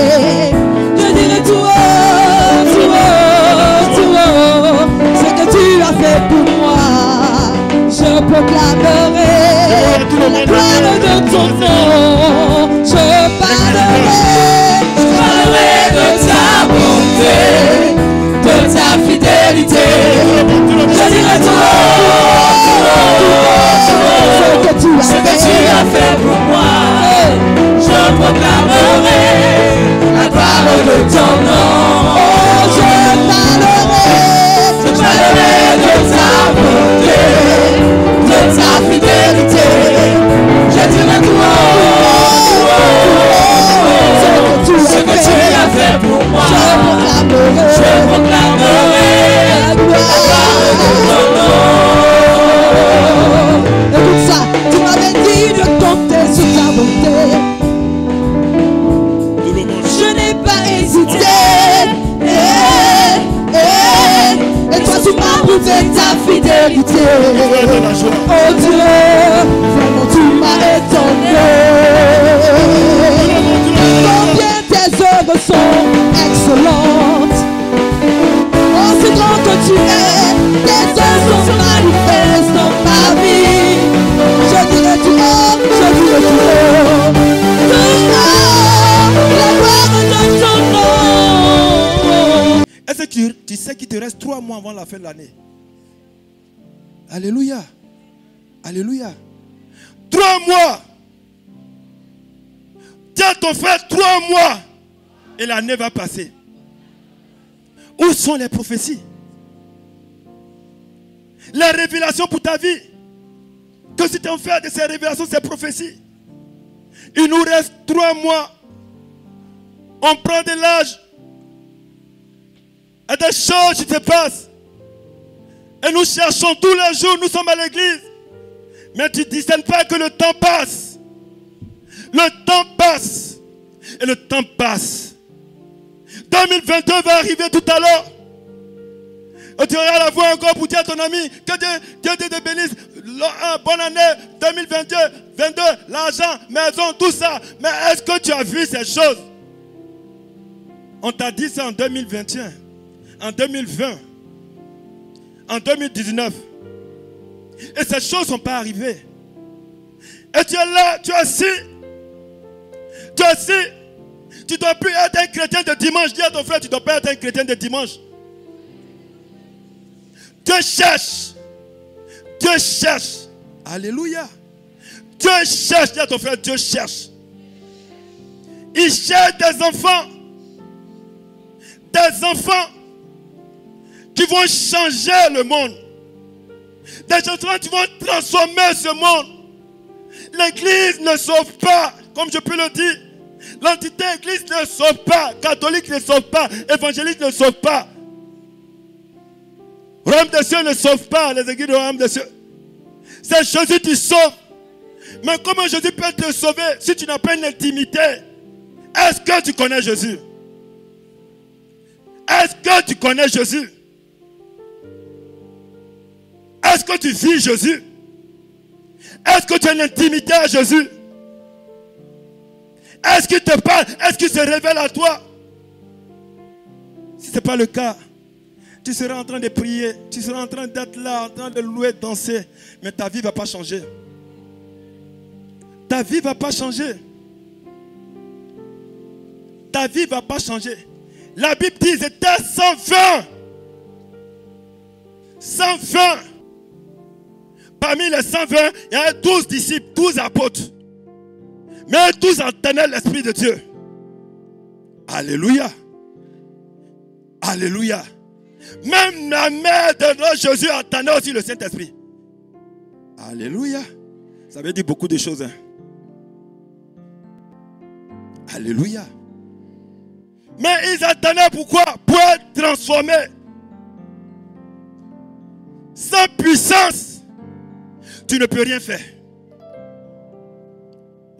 A: Je dirai tout haut, tout haut, tout haut, ce que tu as fait pour moi. Je proclamerai la gloire de ton nom. Je parlerai de ta bonté, de ta fidélité. Je dirai tout ce que tu as fait pour moi. Je proclamerai la gloire de ton nom. Oh, je parlerai de ta bonté, de ta fidélité. Je dirai tout haut,
D: dans la joie.
A: Oh Dieu, vraiment tu m'as étonné. Combien tes œuvres sont excellentes. Oh, c'est grand que tu es. Tes œuvres sont manifestes dans ma vie. Je dirai du haut, je dirai du haut. Tout haut, la gloire de ton nom.
D: Est-ce que tu sais qu'il te reste 3 mois avant la fin de l'année? Alléluia. Alléluia. 3 mois. Dis à ton frère 3 mois. Et l'année va passer. Où sont les prophéties? Les révélations pour ta vie. Que si tu en fais de ces révélations, ces prophéties. Il nous reste 3 mois. On prend de l'âge. Et des choses qui se passent. Et nous cherchons tous les jours, nous sommes à l'église. Mais tu ne discernes pas que le temps passe. Le temps passe. Et le temps passe. 2022 va arriver tout à l'heure. Et tu auras la voix encore pour dire à ton ami que Dieu te bénisse. Bonne année 2022, 22, l'argent, maison, tout ça. Mais est-ce que tu as vu ces choses? On t'a dit ça en 2021, en 2020, en 2019. Et ces choses ne sont pas arrivées. Et tu es là, tu es assis. Tu es assis. Tu ne dois plus être un chrétien de dimanche. Dis à ton frère, tu ne dois pas être un chrétien de dimanche. Dieu cherche. Dieu cherche. Alléluia. Dieu cherche. Dis à ton frère, Dieu cherche. Il cherche des enfants. Des enfants qui vont changer le monde. Des enfants qui vont transformer ce monde. L'église ne sauve pas, comme je peux le dire. L'entité église ne sauve pas. Catholique ne sauve pas. Évangélique ne sauve pas. Royaume des cieux ne sauve pas. Les églises du royaume des cieux. C'est Jésus qui sauve. Mais comment Jésus peut te sauver si tu n'as pas une intimité? Est-ce que tu connais Jésus? Est-ce que tu connais Jésus? Est-ce que tu vis Jésus? Est-ce que tu as une intimité à Jésus? Est-ce qu'il te parle? Est-ce qu'il se révèle à toi? Si ce n'est pas le cas, tu seras en train de prier, tu seras en train d'être là, en train de louer, danser, mais ta vie ne va pas changer. Ta vie ne va pas changer. Ta vie ne va pas changer. La Bible dit qu'ils étaient 120. 120. Parmi les 120, il y avait 12 disciples, 12 apôtres. Mais tous entendaient l'Esprit de Dieu. Alléluia. Alléluia. Même la mère de notre Jésus entendait aussi le Saint-Esprit. Alléluia. Ça veut dire beaucoup de choses. Hein? Alléluia. Mais ils attendaient pourquoi? Pour être transformés. Sans puissance, tu ne peux rien faire.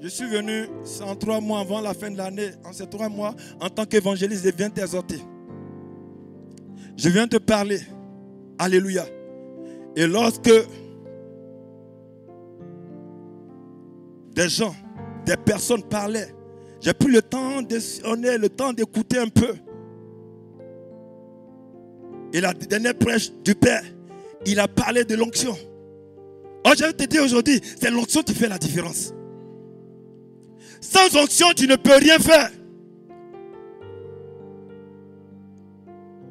D: Je suis venu en 3 mois avant la fin de l'année, en ces 3 mois, en tant qu'évangéliste, je viens t'exhorter. Je viens te parler. Alléluia. Et lorsque des gens, des personnes parlaient, j'ai pris le temps d'écouter un peu. Et la dernière prêche du Père, il a parlé de l'onction. Oh, je vais te dire aujourd'hui, c'est l'onction qui fait la différence. Sans onction, tu ne peux rien faire.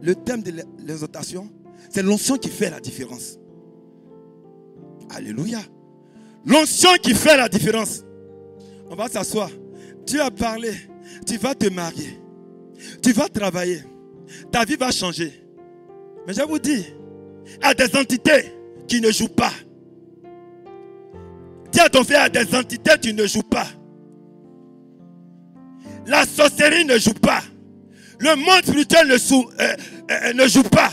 D: Le thème de l'exhortation, c'est l'onction qui fait la différence. Alléluia. L'onction qui fait la différence. On va s'asseoir. Dieu a parlé. Tu vas te marier. Tu vas travailler. Ta vie va changer. Mais je vous dis, il y a des entités qui ne jouent pas. Dis à ton frère, il y a des entités qui ne jouent pas. La sorcellerie ne joue pas. Le monde spirituel ne joue pas.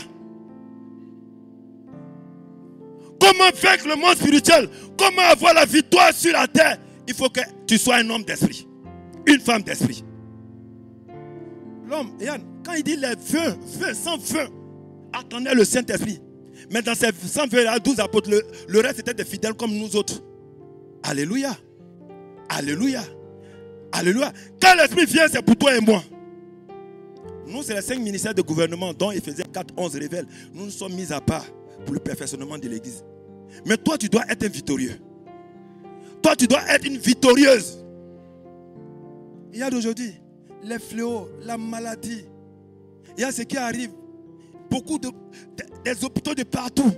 D: Comment vaincre le monde spirituel? Comment avoir la victoire sur la terre? Il faut que tu sois un homme d'esprit. Une femme d'esprit. L'homme, Yann, quand il dit les vœux, sans vœux, attendez le Saint-Esprit. Mais dans ces 112 apôtres, le reste était des fidèles comme nous autres. Alléluia. Alléluia. Alléluia. Quand l'Esprit vient, c'est pour toi et moi. Nous, c'est les 5 ministères de gouvernement dont Éphésiens 4:11 révèle. Nous nous sommes mis à part pour le perfectionnement de l'Église. Mais toi, tu dois être un victorieux. Toi, tu dois être une victorieuse. Il y a d'aujourd'hui les fléaux, la maladie. Il y a ce qui arrive. Beaucoup des hôpitaux de partout.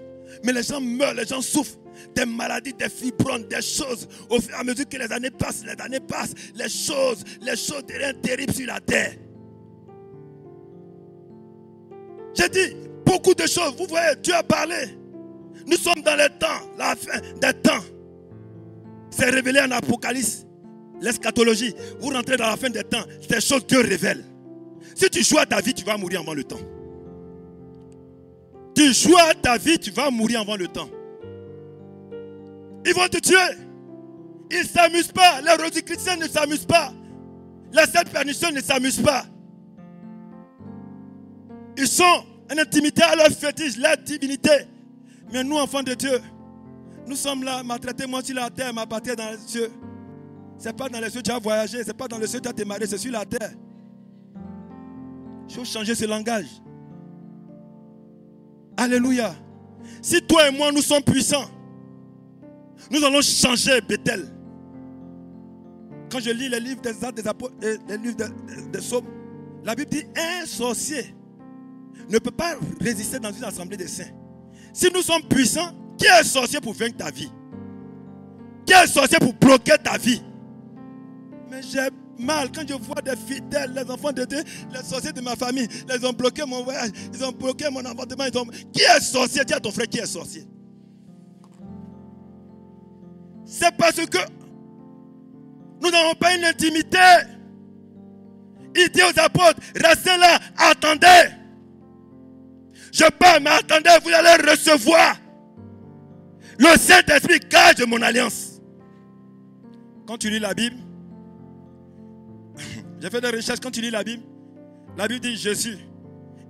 D: Mais les gens meurent, les gens souffrent. Des maladies, des fibromes, des choses. Au fur et à mesure que les années passent, les choses deviennent terribles sur la terre. J'ai dit beaucoup de choses. Vous voyez, Dieu a parlé. Nous sommes dans les temps, la fin des temps. C'est révélé en Apocalypse, l'eschatologie. Vous rentrez dans la fin des temps, ces choses Dieu révèle. Si tu joues à ta vie, tu vas mourir avant le temps. Tu joues à ta vie, tu vas mourir avant le temps. Ils vont te tuer. Ils ne s'amusent pas. Les rosicruciens ne s'amusent pas. Les sept pernicieux ne s'amusent pas. Ils sont en intimité à leur fétiche, leur divinité. Mais nous, enfants de Dieu, nous sommes là, maltraitez-moi sur la terre, m'appartient dans les cieux. Ce n'est pas dans les cieux que tu as voyagé, ce n'est pas dans les cieux que tu as démarré, c'est sur la terre. Il faut changer ce langage. Alléluia. Si toi et moi, nous sommes puissants, nous allons changer Bethel. Quand je lis les livres des Actes des Apôtres, les livres des Psaumes, la Bible dit un sorcier ne peut pas résister dans une assemblée des saints. Si nous sommes puissants, qui est sorcier pour vaincre ta vie? Qui est sorcier pour bloquer ta vie? Mais j'ai mal quand je vois des fidèles, les enfants de Dieu, les sorciers de ma famille, ils ont bloqué mon voyage, ils ont bloqué mon avortement. Qui est sorcier? Dis à ton frère qui est sorcier. C'est parce que nous n'avons pas une intimité. Il dit aux apôtres, restez là, attendez. Je parle, mais attendez, vous allez recevoir le Saint-Esprit, gage de mon alliance. Quand tu lis la Bible, j'ai fait des recherches, quand tu lis la Bible dit Jésus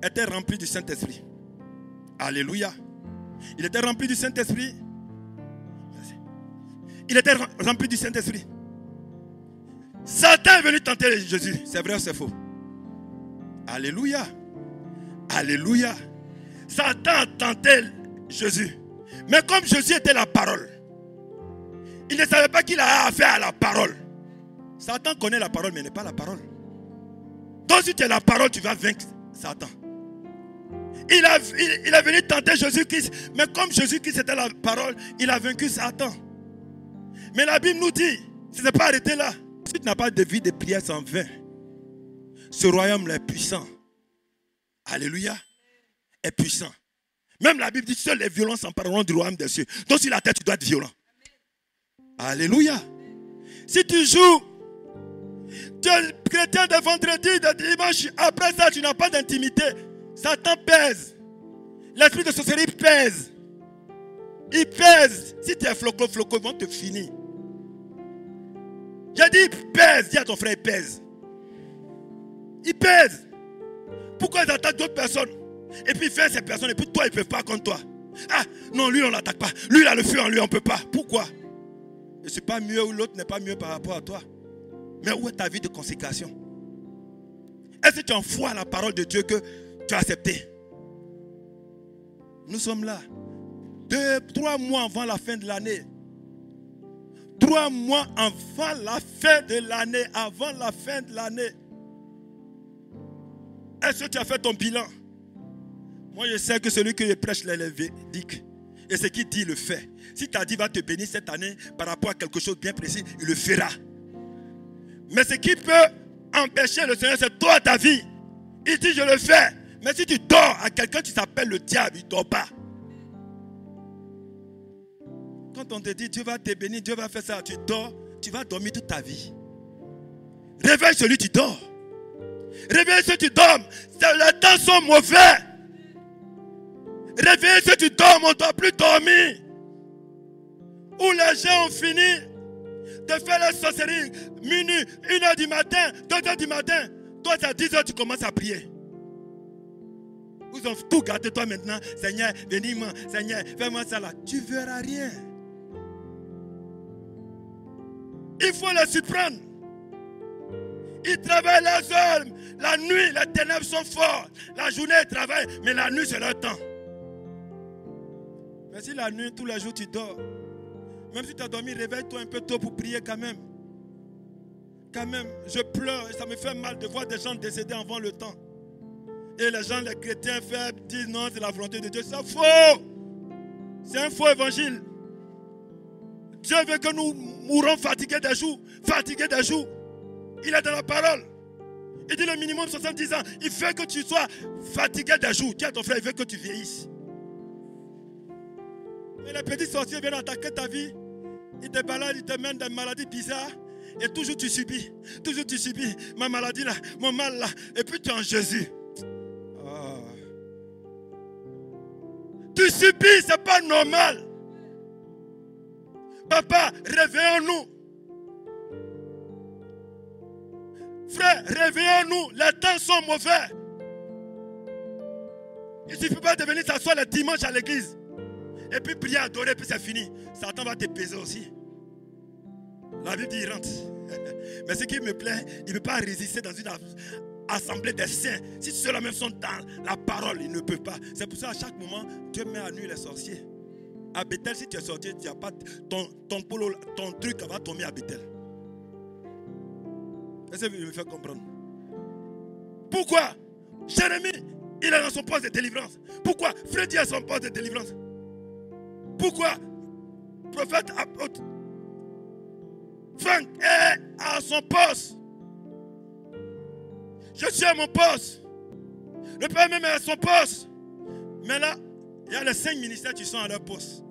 D: était rempli du Saint-Esprit. Alléluia. Il était rempli du Saint-Esprit. Il était rempli du Saint-Esprit. Satan est venu tenter Jésus. C'est vrai ou c'est faux? Alléluia. Alléluia. Satan a tenté Jésus. Mais comme Jésus était la parole, il ne savait pas qu'il a affaire à la parole. Satan connaît la parole, mais n'est pas la parole. Donc si tu es la parole, tu vas vaincre Satan. Il est venu tenter Jésus-Christ. Mais comme Jésus-Christ était la parole, il a vaincu Satan. Mais la Bible nous dit, ce n'est pas arrêté là. Si tu n'as pas de vie de prière sans vain, ce royaume est puissant. Alléluia. Est puissant. Même la Bible dit, seuls les violents s'empareront du royaume des cieux. Donc sur la terre, tu dois être violent. Alléluia. Si tu joues, tu es chrétien de vendredi, de dimanche, après ça, tu n'as pas d'intimité. Satan pèse. L'esprit de sorcellerie pèse. Il pèse. Si tu es floco, ils vont te finir. J'ai dit, il pèse. Dis à ton frère, il pèse. Il pèse. Pourquoi ils attaquent d'autres personnes? Et puis ils font ces personnes, et puis toi, ils ne peuvent pas contre toi. Ah, non, lui, on ne l'attaque pas. Lui, il a le feu en lui, on ne peut pas. Pourquoi? Je ne suis pas mieux ou l'autre n'est pas mieux par rapport à toi. Mais où est ta vie de consécration? Est-ce que tu en foi à la parole de Dieu que tu as accepté? Nous sommes là. 3 mois avant la fin de l'année. 3 mois avant la fin de l'année. Avant la fin de l'année. Est-ce que tu as fait ton bilan? Moi, je sais que celui qui prêche les Lévitique, et ce qu'il dit, il le fait. Si tu as dit, va te bénir cette année par rapport à quelque chose de bien précis, il le fera. Mais ce qui peut empêcher le Seigneur, c'est toi, ta vie. Il dit, je le fais. Mais si tu dors à quelqu'un qui s'appelle le diable, il ne dort pas. Quand on te dit, Dieu va te bénir, Dieu va faire ça, tu dors, tu vas dormir toute ta vie. Réveille celui qui dort. Réveille ceux qui dorment. Les temps sont mauvais. Réveille ceux qui dorment, on ne doit plus dormir. Où les gens ont fini de faire la sorcellerie. Minuit, 1h du matin, 2h du matin. Toi, à 10h, tu commences à prier. Ils ont tout gardé toi maintenant. Seigneur, bénis-moi. Seigneur, fais-moi ça là. Tu ne verras rien. Il faut les surprendre. Ils travaillent les heures. La nuit, les ténèbres sont fortes. La journée, ils travaillent. Mais la nuit, c'est leur temps. Mais si la nuit, tous les jours, tu dors. Même si tu as dormi, réveille-toi un peu tôt pour prier quand même. Quand même, je pleure. Et ça me fait mal de voir des gens décédés avant le temps. Et les gens, les chrétiens faibles, disent non, c'est la volonté de Dieu. C'est faux. C'est un faux évangile. Dieu veut que nous mourons fatigués des jours. Fatigués des jours. Il est dans la parole. Il dit le minimum 70 ans. Il fait que tu sois fatigué des jours. Dis à ton frère, il veut que tu vieillisses. Et les petits sorciers viennent attaquer ta vie. Ils te baladent, ils te mènent des maladies bizarres. Et toujours tu subis. Toujours tu subis. Ma maladie là, mon mal là. Et puis tu es en Jésus. Oh. Tu subis, c'est pas normal. Papa, réveillons-nous. Frère, réveillons-nous. Les temps sont mauvais. Il ne suffit pas de venir s'asseoir le dimanche à l'église. Et puis prier, adorer, puis c'est fini. Satan va te peser aussi. La Bible dit, il rentre. Mais ce qui me plaît, il ne peut pas résister dans une assemblée des saints. Si ceux-là même sont dans la parole, ils ne peuvent pas. C'est pour ça, à chaque moment, Dieu met à nu les sorciers. À Bethel, si tu es sorti, tu n'as pas ton polo, ton truc va tomber à Bethel. Est-ce que vous me faites comprendre? Pourquoi? Jérémie, il est dans son poste de délivrance. Pourquoi? Freddy a son poste de délivrance. Pourquoi? Prophète, apôtre Frank est à son poste. Je suis à mon poste. Le Père même est à son poste. Mais là, il y a les 5 ministères qui sont à leur poste.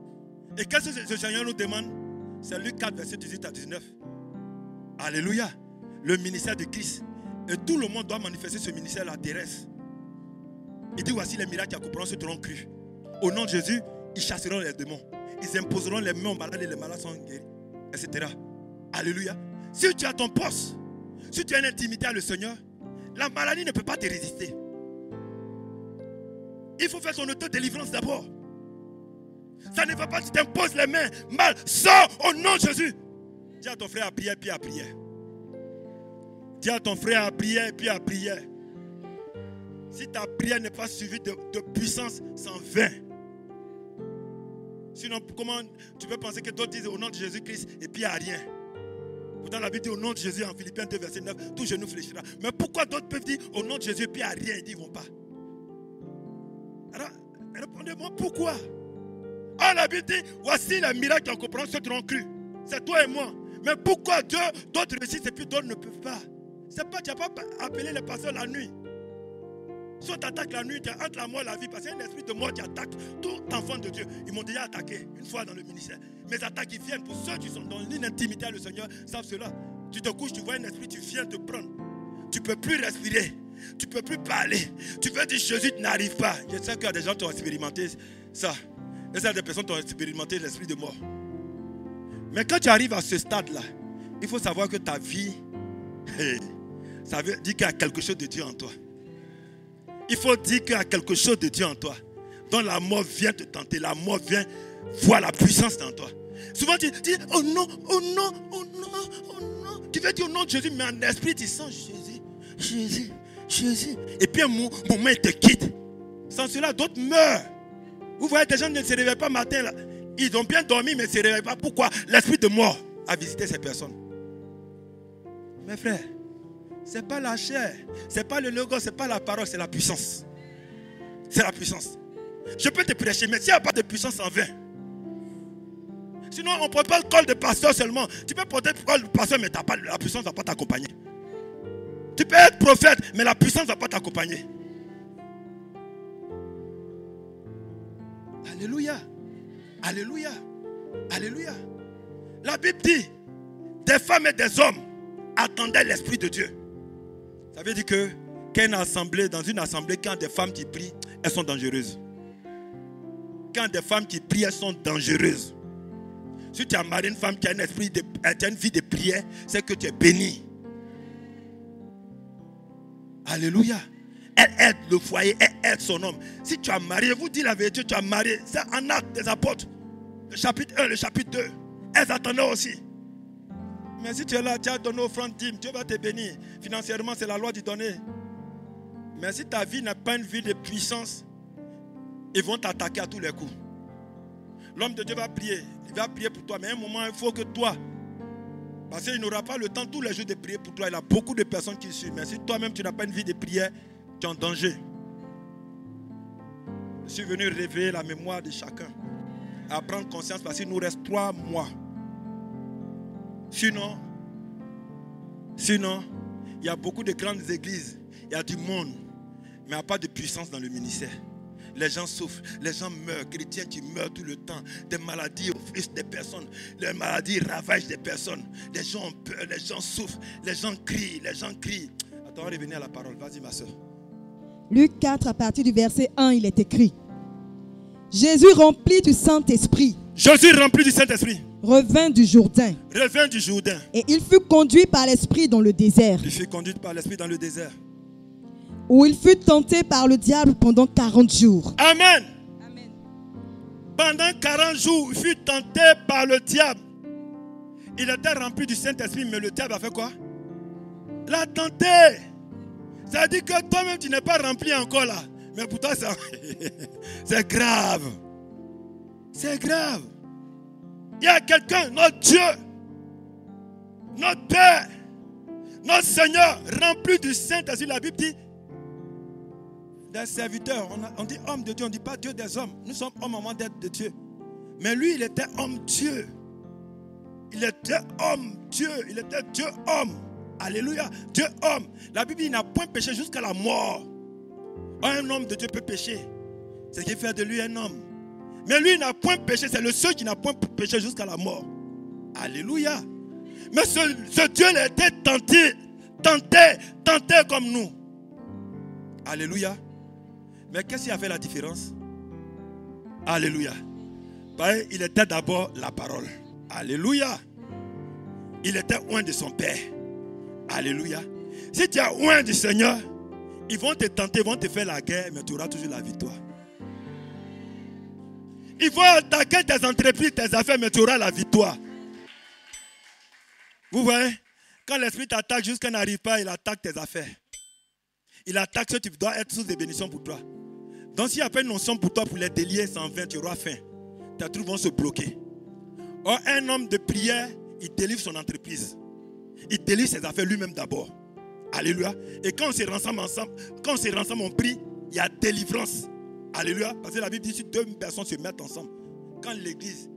D: Et qu'est-ce que ce Seigneur nous demande? C'est Luc 4, verset 18 à 19. Alléluia. Le ministère de Christ. Et tout le monde doit manifester ce ministère à Thérèse. Il dit, voici les miracles qui accompliront ceux qui auront cru. Au nom de Jésus, ils chasseront les démons. Ils imposeront les mains aux malades et les malades sont guéris. Etc. Alléluia. Si tu as ton poste, si tu as une intimité avec le Seigneur, la maladie ne peut pas te résister. Il faut faire ton auto-délivrance d'abord. Ça ne va pas, tu t'imposes les mains. Mal, sors au nom de Jésus. Dis à ton frère à prier, puis à prier. Dis à ton frère à prier, puis à prier. Si ta prière n'est pas suivie de puissance, c'est en vain. Sinon, comment tu peux penser que d'autres disent au nom de Jésus-Christ et puis il n'y a rien? Pourtant, la Bible dit au nom de Jésus en Philippiens 2, verset 9, tout genou fléchira. Mais pourquoi d'autres peuvent dire au nom de Jésus et puis il n'y a rien? Ils disent ils ne vont pas. Alors, répondez-moi pourquoi? Ah, la Bible dit voici les miracles qui accompliront ceux qui ont cru. C'est toi et moi. Mais pourquoi Dieu, d'autres réussissent et puis d'autres ne peuvent pas? C'est pas, tu n'as pas appelé les pasteurs la nuit. Si on t'attaque la nuit, tu es entre la mort et la vie, parce qu'il y a un esprit de mort qui attaque tout enfant de Dieu. Ils m'ont déjà attaqué une fois dans le ministère. Mes attaques qui viennent pour ceux qui sont dans une intimité avec le Seigneur savent cela. Tu te couches, tu vois un esprit, tu viens te prendre. Tu ne peux plus respirer. Tu ne peux plus parler. Tu veux dire Jésus, tu n'arrives pas. Je sais qu'il y a des gens qui ont expérimenté ça. Et ça, des personnes qui ont expérimenté l'esprit de mort. Mais quand tu arrives à ce stade-là, il faut savoir que ta vie, ça veut dire qu'il y a quelque chose de Dieu en toi. Il faut dire qu'il y a quelque chose de Dieu en toi. Donc la mort vient te tenter. La mort vient voir la puissance en toi. Souvent tu dis, oh non, oh non, oh non, oh non. Tu veux dire au nom de Jésus, mais en esprit tu sens Jésus, Jésus, Jésus. Et puis un moment il te quitte. Sans cela, d'autres meurent. Vous voyez, des gens ne se réveillent pas matin là. Ils ont bien dormi, mais ne se réveillent pas. Pourquoi? L'esprit de mort a visité ces personnes. Mes frères, ce n'est pas la chair, ce n'est pas le logo, ce n'est pas la parole, c'est la puissance. C'est la puissance. Je peux te prêcher, mais s'il n'y a pas de puissance en vain. Sinon, on ne porte pas le col de pasteur seulement. Tu peux porter le col de pasteur, mais la puissance ne va pas t'accompagner. Tu peux être prophète, mais la puissance ne va pas t'accompagner. Alléluia. Alléluia. Alléluia. La Bible dit, des femmes et des hommes attendaient l'Esprit de Dieu. Ça veut dire que dans une assemblée, quand des femmes qui prient, elles sont dangereuses. Quand des femmes qui prient, elles sont dangereuses. Si tu as marié une femme qui a un esprit qui a une vie de prière, c'est que tu es béni. Alléluia. Elle aide le foyer, elle aide son homme. Si tu as marié, vous dites la vérité, tu as marié. C'est en Actes des Apôtres, le chapitre 1, le chapitre 2. Elles attendaient aussi. Mais si tu es là, tu as donné offrande dîme, Dieu va te bénir. Financièrement, c'est la loi du donner. Mais si ta vie n'est pas une vie de puissance, ils vont t'attaquer à tous les coups. L'homme de Dieu va prier. Il va prier pour toi. Mais à un moment, il faut que toi, parce qu'il n'aura pas le temps tous les jours de prier pour toi. Il y a beaucoup de personnes qui suivent. Mais si toi-même, tu n'as pas une vie de prière, tu es en danger. Je suis venu réveiller la mémoire de chacun. À prendre conscience parce qu'il nous reste 3 mois. Sinon, il y a beaucoup de grandes églises. Il y a du monde. Mais il n'y a pas de puissance dans le ministère. Les gens souffrent, les gens meurent, chrétiens qui meurent tout le temps. Des maladies offrissent des personnes, les maladies ravagent des personnes. Les gens ont peur, les gens souffrent, les gens crient. Attends, on va revenir à la parole. Vas-y, ma soeur.
A: Luc 4, à partir du verset 1, il est écrit: Jésus rempli du Saint-Esprit.
D: Jésus rempli du Saint-Esprit.
A: Revint du Jourdain.
D: Et
A: il fut conduit par l'Esprit dans le désert. Où il fut tenté par le diable pendant 40 jours.
D: Amen. Pendant 40 jours, il fut tenté par le diable. Il était rempli du Saint-Esprit, mais le diable a fait quoi? L'a tenté. Ça veut dire que toi-même, tu n'es pas rempli encore là. Mais pour toi, c'est grave. C'est grave. Il y a quelqu'un, notre Dieu, notre Père, notre Seigneur, rempli du Saint-Esprit. La Bible dit, des serviteurs, on dit homme de Dieu, on ne dit pas Dieu des hommes. Nous sommes hommes avant d'être de Dieu. Mais lui, il était homme Dieu. Il était homme Dieu. Il était Dieu homme. Alléluia. Dieu homme. La Bible dit, il n'a point péché jusqu'à la mort. Un homme de Dieu peut pécher. C'est ce qui fait de lui un homme. Mais lui, il n'a point péché. C'est le seul qui n'a point péché jusqu'à la mort. Alléluia. Mais ce Dieu, il était tenté comme nous. Alléluia. Mais qu'est-ce qui a fait la différence? Alléluia. Il était d'abord la parole. Alléluia. Il était oint de son Père. Alléluia. Si tu es oint du Seigneur, ils vont te tenter, ils vont te faire la guerre, mais tu auras toujours la victoire. Ils vont attaquer tes entreprises, tes affaires, mais tu auras la victoire. Vous voyez? Quand l'esprit t'attaque jusqu'à n'arrive pas, il attaque tes affaires. Il attaque ce que tu dois être sous des bénédictions pour toi. Donc s'il n'y a pas une notion pour toi pour les délier sans vain, tu auras faim. Tes trucs vont se bloquer. Or, un homme de prière, il délivre son entreprise. Il délivre ses affaires lui-même d'abord. Alléluia. Et quand on se rassemble ensemble, on prie, il y a délivrance. Alléluia. Parce que la Bible dit que si 2 personnes se mettent ensemble, quand l'église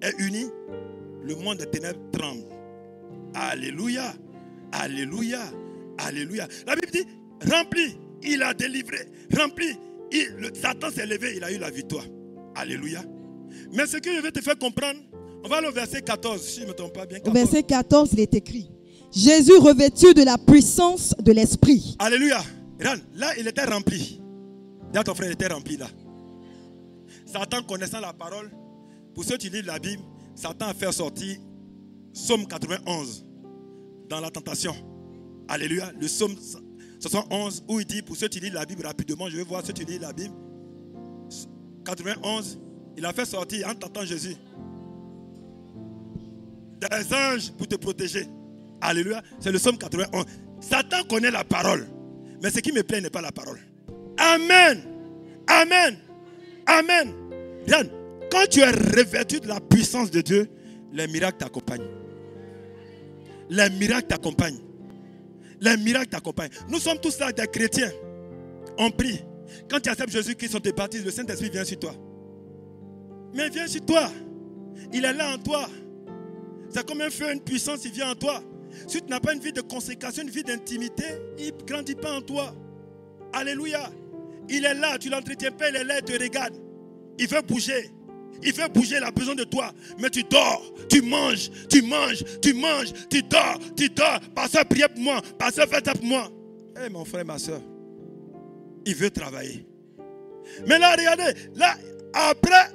D: est unie, le monde des ténèbres tremble. Alléluia. Alléluia. Alléluia. La Bible dit, rempli, il a délivré. Rempli, Satan s'est levé, il a eu la victoire. Alléluia. Mais ce que je vais te faire comprendre, on va aller au verset 14, si je ne me trompe pas bien. 14.
A: Au verset 14, il est écrit: Jésus revêtu de la puissance de l'Esprit.
D: Alléluia. Là, il était rempli. Dis à ton frère, il était rempli là. Satan connaissant la parole, pour ceux qui lisent la Bible, Satan a fait sortir Psaume 91 dans la tentation. Alléluia. Le Psaume 71 où il dit, pour ceux qui lisent la Bible rapidement, je vais voir ceux qui lisent la Bible. 91, il a fait sortir en tentant Jésus des anges pour te protéger. Alléluia. C'est le Psaume 91. Satan connaît la parole. Mais ce qui me plaît n'est pas la parole. Amen. Amen. Amen. Bien, quand tu es revêtu de la puissance de Dieu, les miracles t'accompagnent. Les miracles t'accompagnent. Les miracles t'accompagnent. Nous sommes tous là des chrétiens. On prie. Quand tu acceptes Jésus-Christ, on te baptise, le Saint-Esprit vient sur toi. Mais il vient sur toi. Il est là en toi. C'est comme un feu, une puissance, il vient en toi. Si tu n'as pas une vie de consécration, une vie d'intimité, il ne grandit pas en toi. Alléluia. Il est là, tu ne l'entretiens pas, il est là, il te regarde. Il veut bouger. Il veut bouger, il a besoin de toi. Mais tu dors, tu manges, tu dors. Pasteur, priez pour moi. Pasteur, faites ça pour moi. Eh mon frère, ma soeur, il veut travailler. Mais là, regardez, là, après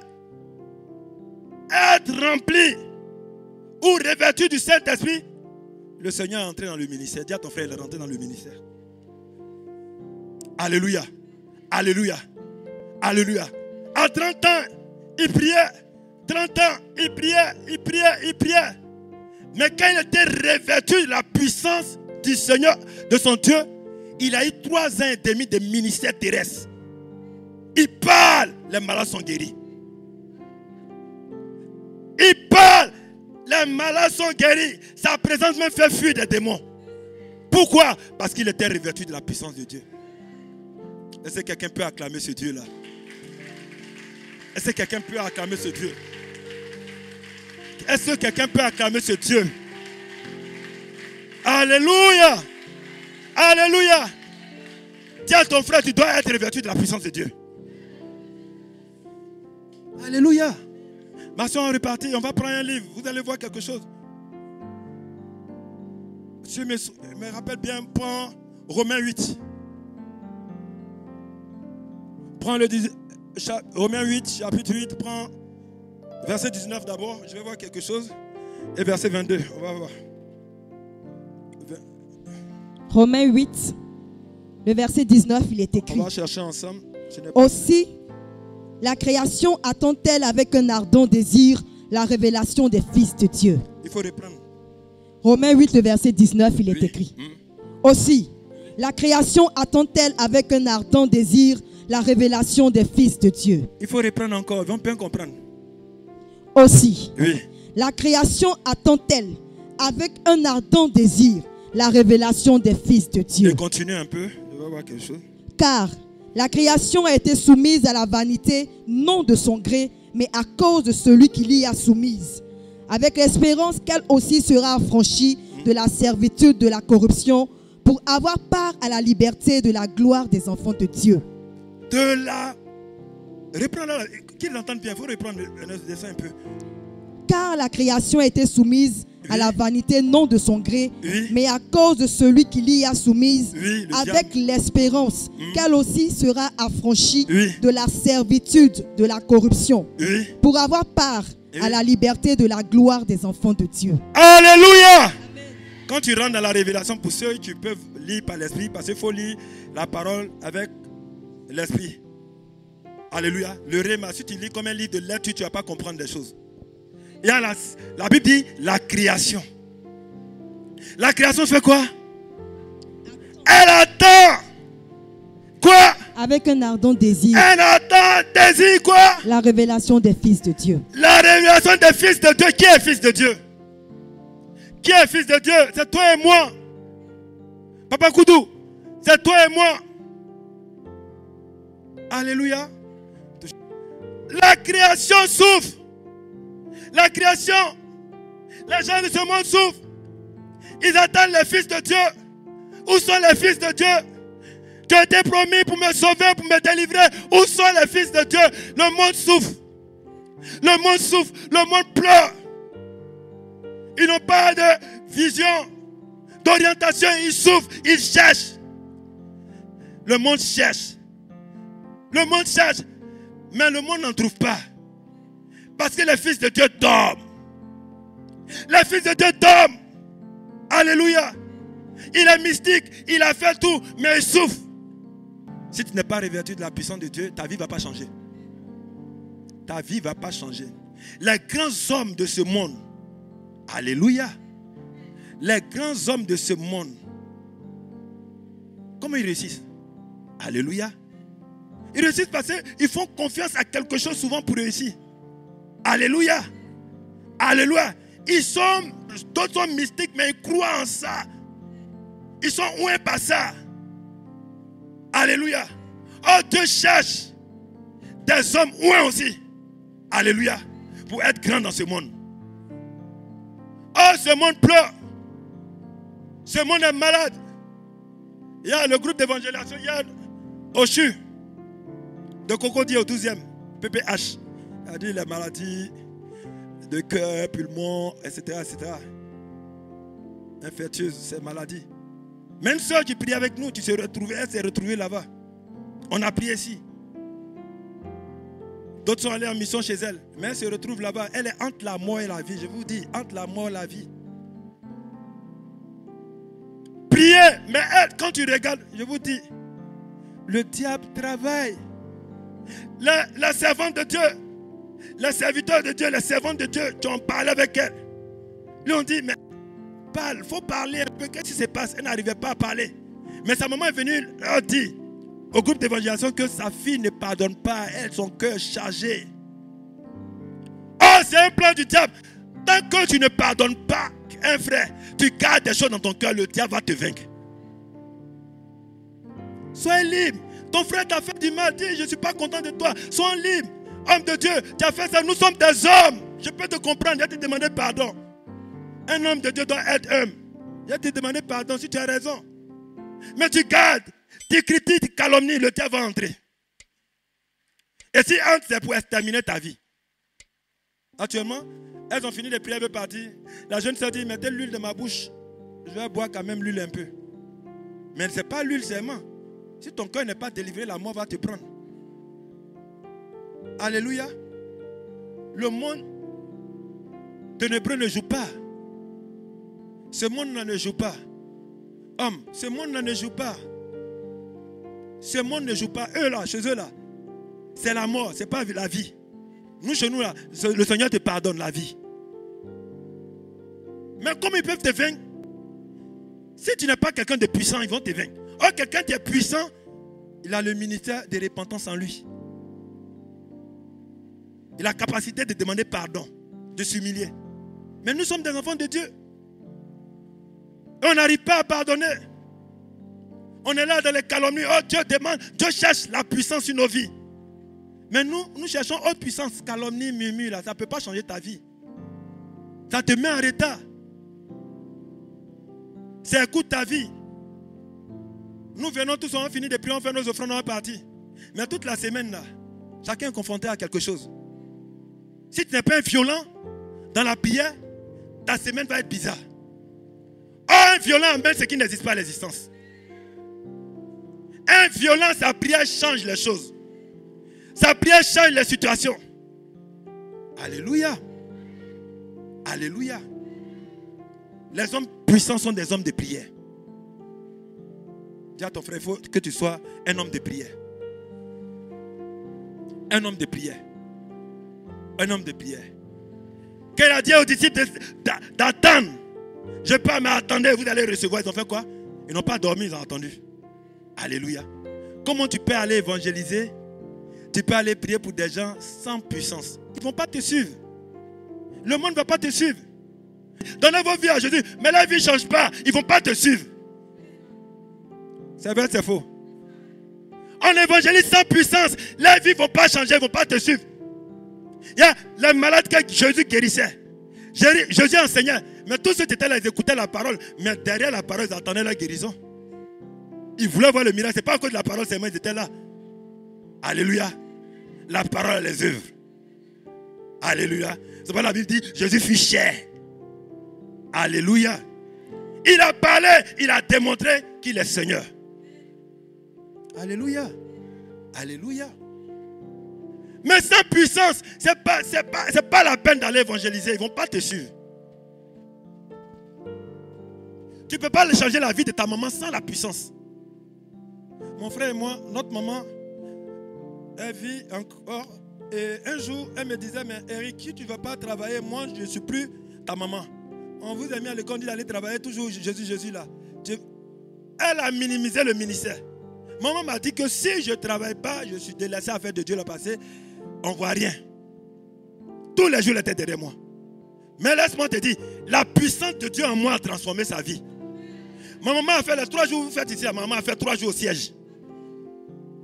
D: être rempli ou revêtu du Saint-Esprit, le Seigneur est entré dans le ministère. Dis à ton frère, il est rentré dans le ministère. Alléluia. Alléluia. Alléluia. À 30 ans, il priait. 30 ans, il priait. Mais quand il était revêtu de la puissance du Seigneur, de son Dieu, il a eu 3 ans et demi de ministère terrestre. Il parle, les malades sont guéris. Il parle, les malades sont guéris. Sa présence même fait fuir des démons. Pourquoi? Parce qu'il était revêtu de la puissance de Dieu. Est-ce que quelqu'un peut acclamer ce Dieu-là? Est-ce que quelqu'un peut acclamer ce Dieu? Est-ce que quelqu'un peut acclamer ce Dieu? Alléluia! Alléluia! Dis à ton frère, tu dois être revêtu de la puissance de Dieu. Alléluia! Ma soeur, on repartit, on va prendre un livre, vous allez voir quelque chose. Je me rappelle bien, prends Romains 8. Prends Romains 8, chapitre 8, prends verset 19 d'abord, je vais voir quelque chose. Et verset 22, on va voir.
A: Romains 8, le verset 19, il est écrit.
D: On va chercher ensemble.
A: Aussi, la création attend-elle avec un ardent désir la révélation des fils de Dieu.
D: Il faut reprendre.
A: Romains 8, le verset 19, il est écrit. Aussi, la création attend-elle avec un ardent désir la révélation des fils de Dieu.
D: Il faut reprendre encore, ils vont bien comprendre.
A: Aussi,
D: oui.
A: La création attend-elle avec un ardent désir la révélation des fils de Dieu.
D: Je continue un peu, je vais voir quelque chose.
A: Car la création a été soumise à la vanité, non de son gré, mais à cause de celui qui l'y a soumise, avec l'espérance qu'elle aussi sera affranchie de la servitude de la corruption pour avoir part à la liberté de la gloire des enfants de Dieu.
D: Reprends-la, qu'ils l'entendent bien, il faut reprendre le dessin un peu.
A: Car la création a été soumise à la vanité, non de son gré, mais à cause de celui qui l'y a soumise, avec l'espérance qu'elle aussi sera affranchie de la servitude de la corruption, pour avoir part à la liberté de la gloire des enfants de Dieu.
D: Alléluia! Quand tu rentres dans la révélation, pour ceux qui peuvent lire par l'esprit, parce qu'il faut lire la parole avec l'esprit. Alléluia. Le réma, si tu lis comme un livre de lettres, tu ne vas pas comprendre des choses. Il y a la Bible dit la création. La création fait quoi? Elle attend. Quoi?
A: Avec un ardent désir.
D: Elle attend, désir quoi?
A: La révélation des fils de Dieu.
D: La révélation des fils de Dieu. Qui est fils de Dieu? Qui est fils de Dieu? C'est toi et moi. Papa Koudou, c'est toi et moi. Alléluia. La création souffre. La création, les gens de ce monde souffrent. Ils attendent les fils de Dieu. Où sont les fils de Dieu? Tu as été promis pour me sauver, pour me délivrer. Où sont les fils de Dieu? Le monde souffre. Le monde souffre. Le monde pleure. Ils n'ont pas de vision, d'orientation. Ils souffrent. Ils cherchent. Le monde cherche. Le monde cherche. Mais le monde n'en trouve pas. Parce que les fils de Dieu dorment. Les fils de Dieu dorment. Alléluia. Il est mystique, il a fait tout, mais il souffre. Si tu n'es pas revêtu de la puissance de Dieu, ta vie ne va pas changer. Ta vie ne va pas changer. Les grands hommes de ce monde, alléluia. Les grands hommes de ce monde, comment ils réussissent? Alléluia. Ils réussissent parce qu'ils font confiance à quelque chose souvent pour réussir. Alléluia. Alléluia. D'autres sont mystiques, mais ils croient en ça. Ils sont oués par ça. Alléluia. Oh, Dieu cherche des hommes oués aussi. Alléluia. Pour être grand dans ce monde. Oh, ce monde pleure. Ce monde est malade. Il y a le groupe d'évangélisation. Il y a Ochu de Cocody au 12e. PPH. Il a dit les maladies de cœur, pulmon, etc. Infectieuses, ces maladies. Même ceux qui prient avec nous, elle s'est retrouvée là-bas. On a prié ici. D'autres sont allés en mission chez elle. Mais elle se retrouve là-bas. Elle est entre la mort et la vie. Je vous dis, entre la mort et la vie. Priez. Mais elle, quand tu regardes, je vous dis, Le diable travaille. La servante de Dieu, les serviteurs de Dieu, les servantes de Dieu, tu en parles avec elle. Lui on dit, mais parle, il faut parler un peu. Qu'est-ce qui se passe? Elle n'arrivait pas à parler. Mais sa maman est venue, leur dit au groupe d'évangélisation que sa fille ne pardonne pas. Elle, son cœur chargé. Oh, c'est un plan du diable. Tant que tu ne pardonnes pas un frère, tu gardes des choses dans ton cœur, le diable va te vaincre. Sois libre. Ton frère t'a fait du mal, dis je ne suis pas content de toi. Sois libre. Homme de Dieu, tu as fait ça, nous sommes des hommes. Je peux te comprendre, je vais te demander pardon. Un homme de Dieu doit être homme. Je vais te demander pardon si tu as raison. Mais tu gardes, tu critiques, tu calomnies, le diable va entrer. Et si entre, c'est pour exterminer ta vie. Actuellement, elles ont fini les prières, elles veulent partir. La jeune sœur dit, mettez l'huile de ma bouche. Je vais boire quand même l'huile un peu. Mais ce n'est pas l'huile seulement. Si ton cœur n'est pas délivré, la mort va te prendre. Alléluia. Le monde ténébreux ne joue pas. Ce monde ne joue pas. Homme, ce monde ne joue pas. Ce monde ne joue pas. Eux là, chez eux là, c'est la mort, c'est pas la vie. Nous, chez nous là, le Seigneur te pardonne la vie. Mais comment ils peuvent te vaincre? Si tu n'es pas quelqu'un de puissant, ils vont te vaincre. Or, quelqu'un qui est puissant, il a le ministère de repentance en lui. Il a la capacité de demander pardon, de s'humilier. Mais nous sommes des enfants de Dieu. Et on n'arrive pas à pardonner. On est là dans les calomnies. Oh, Dieu demande, Dieu cherche la puissance sur nos vies. Mais nous cherchons haute puissance, calomnie, murmure, là, ça ne peut pas changer ta vie. Ça te met en retard. Ça écoute ta vie. Nous venons tous, on a fini de prier, on fait nos offrandes, on est parti. Mais toute la semaine là, chacun est confronté à quelque chose. Si tu n'es pas un violent dans la prière, ta semaine va être bizarre. Oh, un violent amène ce qui n'existe pas à l'existence. Un violent, sa prière change les choses. Sa prière change les situations. Alléluia. Alléluia. Les hommes puissants sont des hommes de prière. Dis à ton frère, il faut que tu sois un homme de prière. Un homme de prière. Un homme de prière. Qu'elle a dit aux disciples d'attendre. Je parle, mais attendez, vous allez recevoir. Ils ont fait quoi? Ils n'ont pas dormi, ils ont attendu. Alléluia. Comment tu peux aller évangéliser? Tu peux aller prier pour des gens sans puissance. Ils ne vont pas te suivre. Le monde ne va pas te suivre. Donnez vos vies à Jésus, mais la vie ne change pas. Ils ne vont pas te suivre. C'est vrai, c'est faux. On évangélise sans puissance. La vie ne va pas changer, ils ne vont pas te suivre. Il y a les malades que Jésus guérissait. Jésus enseignait. Mais tous ceux qui étaient là, ils écoutaient la parole. Mais derrière la parole, ils attendaient la guérison. Ils voulaient voir le miracle. Ce n'est pas à cause de la parole seulement, ils étaient là. Alléluia. La parole les œuvres. Alléluia. C'est pourquoi la Bible dit, Jésus fut cher. Alléluia. Il a parlé, il a démontré qu'il est Seigneur. Alléluia. Alléluia. Mais sans puissance, ce n'est pas la peine d'aller évangéliser. Ils ne vont pas te suivre. Tu ne peux pas changer la vie de ta maman sans la puissance. Mon frère et moi, notre maman, elle vit encore. Et un jour, elle me disait, mais Eric, si tu ne vas pas travailler, moi, je ne suis plus ta maman. On vous a mis à l'école, on dit d'aller travailler, toujours Jésus là. Elle a minimisé le ministère. Maman m'a dit que si je ne travaille pas, je suis délaissé à faire de Dieu le passé, on ne voit rien. Tous les jours, elle était derrière moi. Mais laisse-moi te dire, la puissance de Dieu en moi a transformé sa vie. Ma maman a fait les 3 jours, vous faites ici, ma maman a fait 3 jours au siège.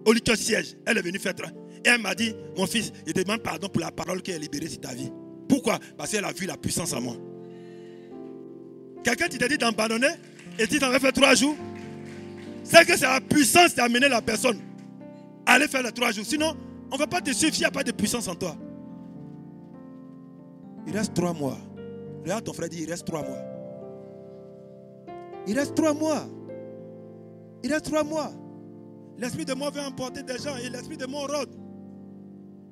D: Au lieu siège, elle est venue faire 3. Et elle m'a dit, mon fils, je te demande pardon pour la parole qui est libérée sur ta vie. Pourquoi? Parce qu'elle a vu la puissance en moi. Quelqu'un qui t'a dit d'abandonner et tu t'en vas faire 3 jours, c'est que c'est la puissance qui a amené la personne à aller faire les 3 jours. Sinon, on ne va pas te suivre s'il n'y a pas de puissance en toi. Il reste 3 mois. Regarde ton frère dit, il reste 3 mois. Il reste 3 mois. Il reste 3 mois. L'esprit de mort veut emporter des gens et l'esprit de mort rôde.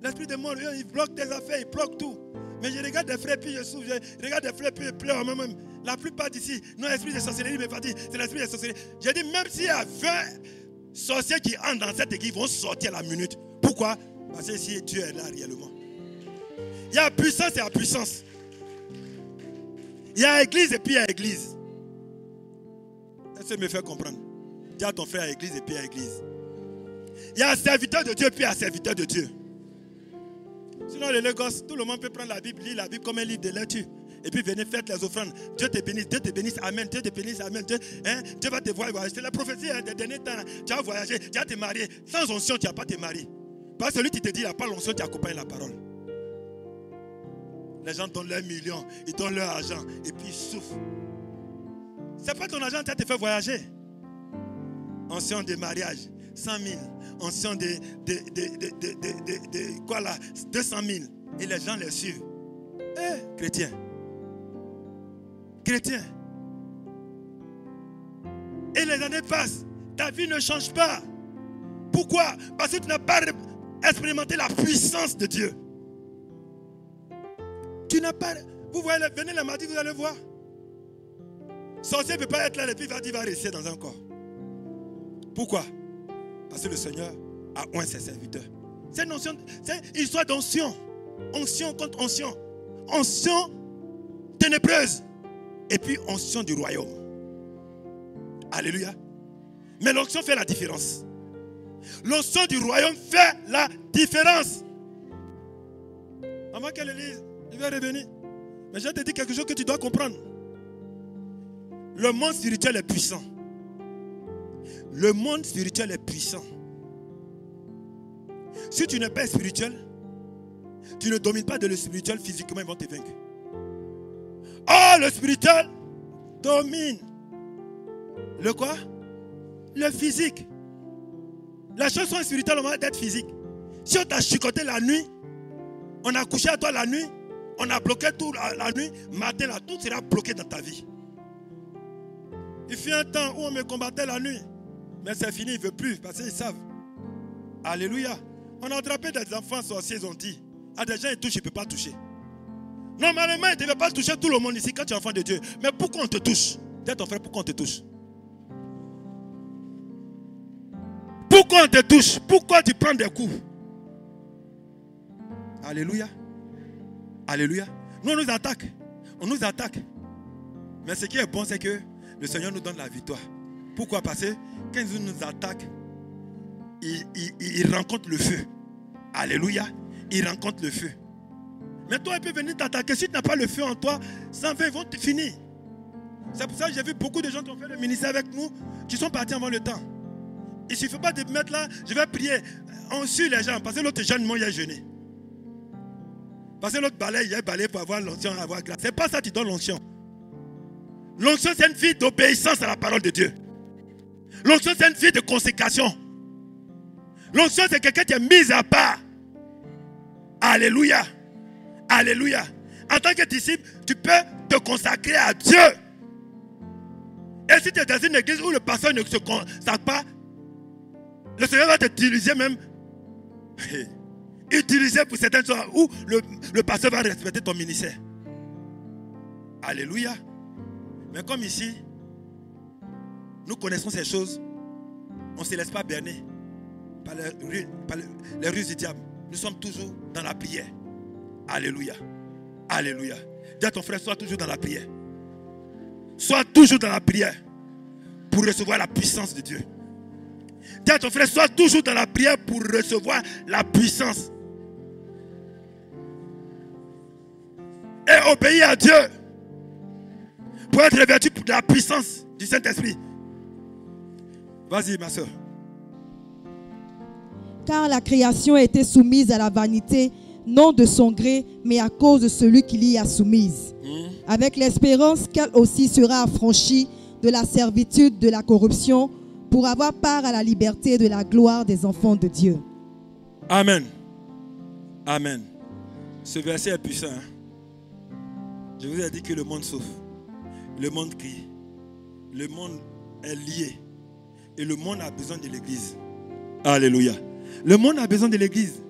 D: L'esprit de mort, il bloque tes affaires, il bloque tout. Mais je regarde des frères, puis je souffre. Je regarde des frères, puis je pleure moi-même. La plupart d'ici, non, l'esprit de sorcellerie me fatigue. C'est l'esprit de sorcellerie. J'ai dit, même s'il y a 20 sorciers qui entrent dans cette église vont sortir à la minute. Pourquoi? Parce que si Dieu est là réellement. Il y a puissance et la puissance. Il y a église et puis il y a église. Est-ce que me fait comprendre? Dis à ton frère église et puis il y a église. Il y a un serviteur de Dieu et puis il y a un serviteur de Dieu. Sinon les Lagos, tout le monde peut prendre la Bible, lire la Bible comme un livre de lecture. Et puis venez faire les offrandes. Dieu te bénisse, amen. Dieu te bénisse, amen. Dieu va te voir voyager. C'est la prophétie des derniers temps. Tu vas voyager, tu vas te marier. Sans onction, tu ne vas pas te marier. Parce que celui qui te dit, il n'a pas l'onction, tu accompagnes la parole. Les gens donnent leurs millions, ils donnent leur argent, et puis ils souffrent. Ce n'est pas ton argent qui te fait voyager. Onction de mariage, 100 000. Onction de quoi là, 200 000. Et les gens les suivent. Chrétien. Chrétien. Et les années passent. Ta vie ne change pas. Pourquoi? Parce que tu n'as pas expérimenté la puissance de Dieu. Tu n'as pas... Vous voyez, venez le mardi, vous allez voir. Sorcier ne peut pas être là et puis il va rester dans un corps. Pourquoi? Parce que le Seigneur a oint ses serviteurs. C'est une onction, c'est une histoire d'onction. Onction contre onction. Onction ténébreuse. Et puis onction du royaume. Alléluia. Mais l'onction fait la différence. L'onction du royaume fait la différence. Avant qu'elle lise, il va revenir. Mais je te dis quelque chose que tu dois comprendre. Le monde spirituel est puissant. Le monde spirituel est puissant. Si tu n'es pas spirituel, tu ne domines pas de le spirituel, physiquement ils vont te vaincre. Oh, le spirituel domine. Le quoi? Le physique. Les choses sont spirituelles, on va être physique. Si on t'a chicoté la nuit, on a couché à toi la nuit, on a bloqué tout la nuit, matin là, tout sera bloqué dans ta vie. Il fut un temps où on me combattait la nuit, mais c'est fini, il ne veut plus, parce qu'ils savent. Alléluia. On a attrapé des enfants sorciers, ils ont dit. À des gens, ils touchent, ils ne peuvent pas toucher. Normalement, ils ne devaient pas toucher tout le monde ici quand tu es enfant de Dieu. Mais pourquoi on te touche? Dis à ton frère, pourquoi on te touche? Pourquoi on te touche? Pourquoi tu prends des coups? Alléluia. Alléluia. Nous, on nous attaque. On nous attaque. Mais ce qui est bon, c'est que le Seigneur nous donne la victoire. Pourquoi? Parce que quand il nous attaque, il rencontre le feu. Alléluia. Il rencontre le feu. Mais toi, il peut venir t'attaquer. Si tu n'as pas le feu en toi, 120 vont te finir. C'est pour ça que j'ai vu beaucoup de gens qui ont fait le ministère avec nous, qui sont partis avant le temps. Il ne suffit pas de mettre là, je vais prier. On suit les gens, parce que l'autre jeune, il a jeûné. Parce que l'autre balaye, il a balayé pour avoir l'onction, avoir grâce. Ce n'est pas ça qui donne l'onction. L'onction, c'est une vie d'obéissance à la parole de Dieu. L'onction, c'est une vie de consécration. L'onction, c'est quelqu'un qui est mis à part. Alléluia. Alléluia. En tant que disciple, tu peux te consacrer à Dieu. Et si tu es dans une église où le pasteur ne se consacre pas, le Seigneur va t'utiliser même. Utiliser pour certaines choses où le pasteur va respecter ton ministère. Alléluia. Mais comme ici, nous connaissons ces choses, on ne se laisse pas berner par les ruses du diable. Nous sommes toujours dans la prière. Alléluia. Alléluia. Dis à ton frère, sois toujours dans la prière. Sois toujours dans la prière pour recevoir la puissance de Dieu. Dis à ton frère, sois toujours dans la prière pour recevoir la puissance. Et obéir à Dieu pour être revêtu de la puissance du Saint-Esprit. Vas-y, ma soeur.
A: Car la création a été soumise à la vanité, non de son gré, mais à cause de celui qui l'y a soumise. Avec l'espérance qu'elle aussi sera affranchie de la servitude de la corruption pour avoir part à la liberté de la gloire des enfants de Dieu.
D: Amen. Amen. Ce verset est puissant. Hein? Je vous ai dit que le monde souffre. Le monde crie. Le monde est lié. Et le monde a besoin de l'église. Alléluia. Le monde a besoin de l'église.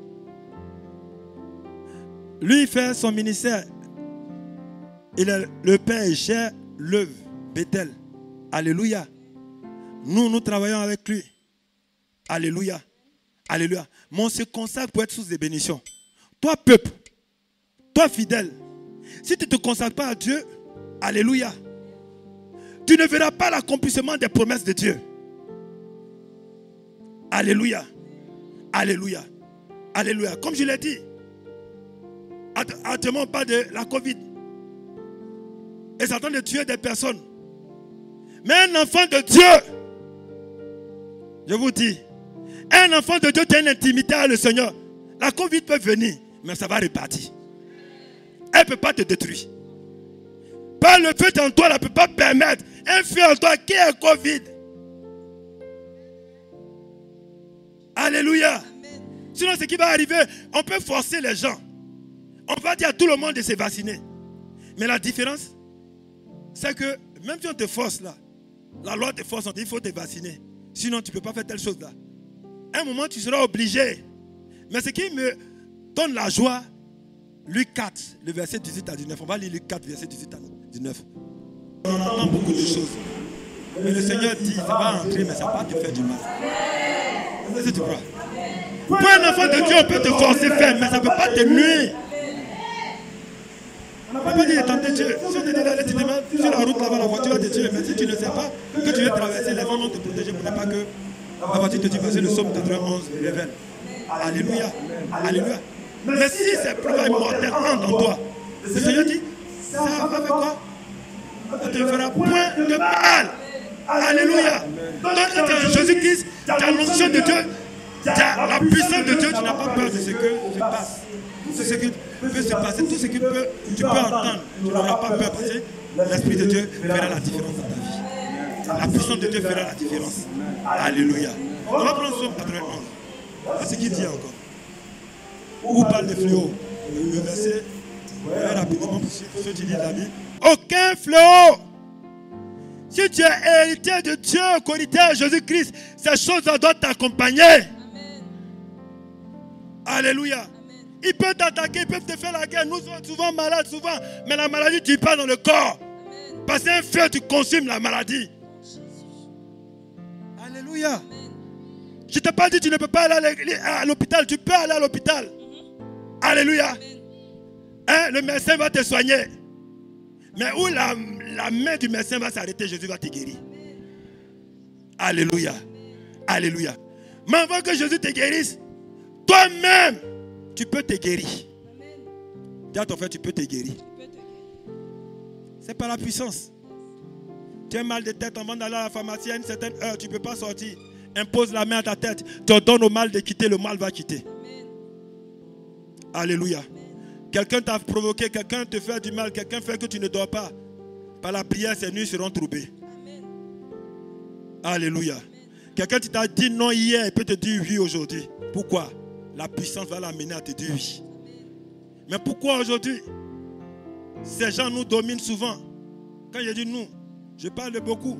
D: Lui, il fait son ministère. Le Père gère l'œuvre, Bethel. Alléluia. Nous travaillons avec lui. Alléluia. Alléluia. Mais on se consacre pour être source de bénédiction. Toi, peuple, toi, fidèle, si tu ne te consacres pas à Dieu, alléluia, tu ne verras pas l'accomplissement des promesses de Dieu. Alléluia. Alléluia. Alléluia. Comme je l'ai dit, actuellement on parle de la Covid. Et ça tente de tuer des personnes. Mais un enfant de Dieu, je vous dis, un enfant de Dieu qui a une intimité avec le Seigneur, la Covid peut venir, mais ça va repartir. Elle ne peut pas te détruire. Par le feu en toi, elle ne peut pas permettre un feu en toi qui est Covid. Alléluia. Amen. Sinon, ce qui va arriver, on peut forcer les gens. On va dire à tout le monde de se vacciner. Mais la différence, c'est que même si on te force là, la loi te force, on dit il faut te vacciner. Sinon, tu ne peux pas faire telle chose là. À un moment, tu seras obligé. Mais ce qui me donne la joie, Luc 4, le verset 18 à 19. On va lire Luc 4, verset 18 à 19. On entend beaucoup de choses. Mais le Seigneur dit, ça va entrer, mais ça va pas te faire du mal. Qu'est-ce que tu crois? Pour un enfant de Dieu, on peut te forcer faire, mais ça ne peut pas te nuire. On n'a pas dit de tenter Dieu. Si on te dit d'aller, tu te mets sur la route là-bas, la voiture va te tuer. Mais si tu ne sais pas que tu veux traverser, les vents vont te protéger pour ne pas que la voiture te tue. Parce que le psaume 91 révèle. Alléluia. Alléluia. Mais si ces preuves mortelles entrent en toi, le Seigneur dit, ça va faire quoi? Ça ne te fera point de mal. Alléluia. Donc, tu es Jésus-Christ, tu as l'onction de Dieu, tu as la puissance de Dieu, tu n'as pas peur de ce que se passe. Tout ce qui peut se passer, tout ce que tu peux entendre, tu n'auras pas peur parce que l'Esprit de Dieu fera la différence dans ta vie. La puissance de Dieu fera la différence. Alléluia. On va prendre Psaume 91. C'est ce qu'il dit encore. Où parle de fléau? Le verset, rapidement pour ceux qui lisent la Bible. Aucun fléau. Si tu es héritier de Dieu, co-héritier de Jésus-Christ, ces choses-là doivent t'accompagner. Amen. Alléluia. Amen. Ils peuvent t'attaquer, ils peuvent te faire la guerre. Nous sommes souvent malades, souvent. Mais la maladie, tu pas dans le corps. Amen. Parce qu'un feu, tu consumes la maladie. Alléluia. Amen. Je ne t'ai pas dit que tu ne peux pas aller à l'hôpital. Tu peux aller à l'hôpital. Alléluia. Hein, le médecin va te soigner. Mais où la main du médecin va s'arrêter, Jésus va te guérir. Alléluia. Alléluia. Mais avant que Jésus te guérisse, toi-même, tu peux te guérir. Dis à ton frère, tu peux te guérir. C'est par la puissance. Tu as mal de tête avant d'aller à la pharmacie à une certaine heure, tu ne peux pas sortir. Impose la main à ta tête. Tu ordonnes au mal de quitter, le mal va quitter. Alléluia. Quelqu'un t'a provoqué, quelqu'un te fait du mal, quelqu'un fait que tu ne dors pas. Par la prière, ces nuits seront troublées. Amen. Alléluia. Quelqu'un qui t'a dit non hier, il peut te dire oui aujourd'hui. Pourquoi? La puissance va l'amener à te dire oui. Amen. Mais pourquoi aujourd'hui? Ces gens nous dominent souvent. Quand je dis nous, je parle de beaucoup.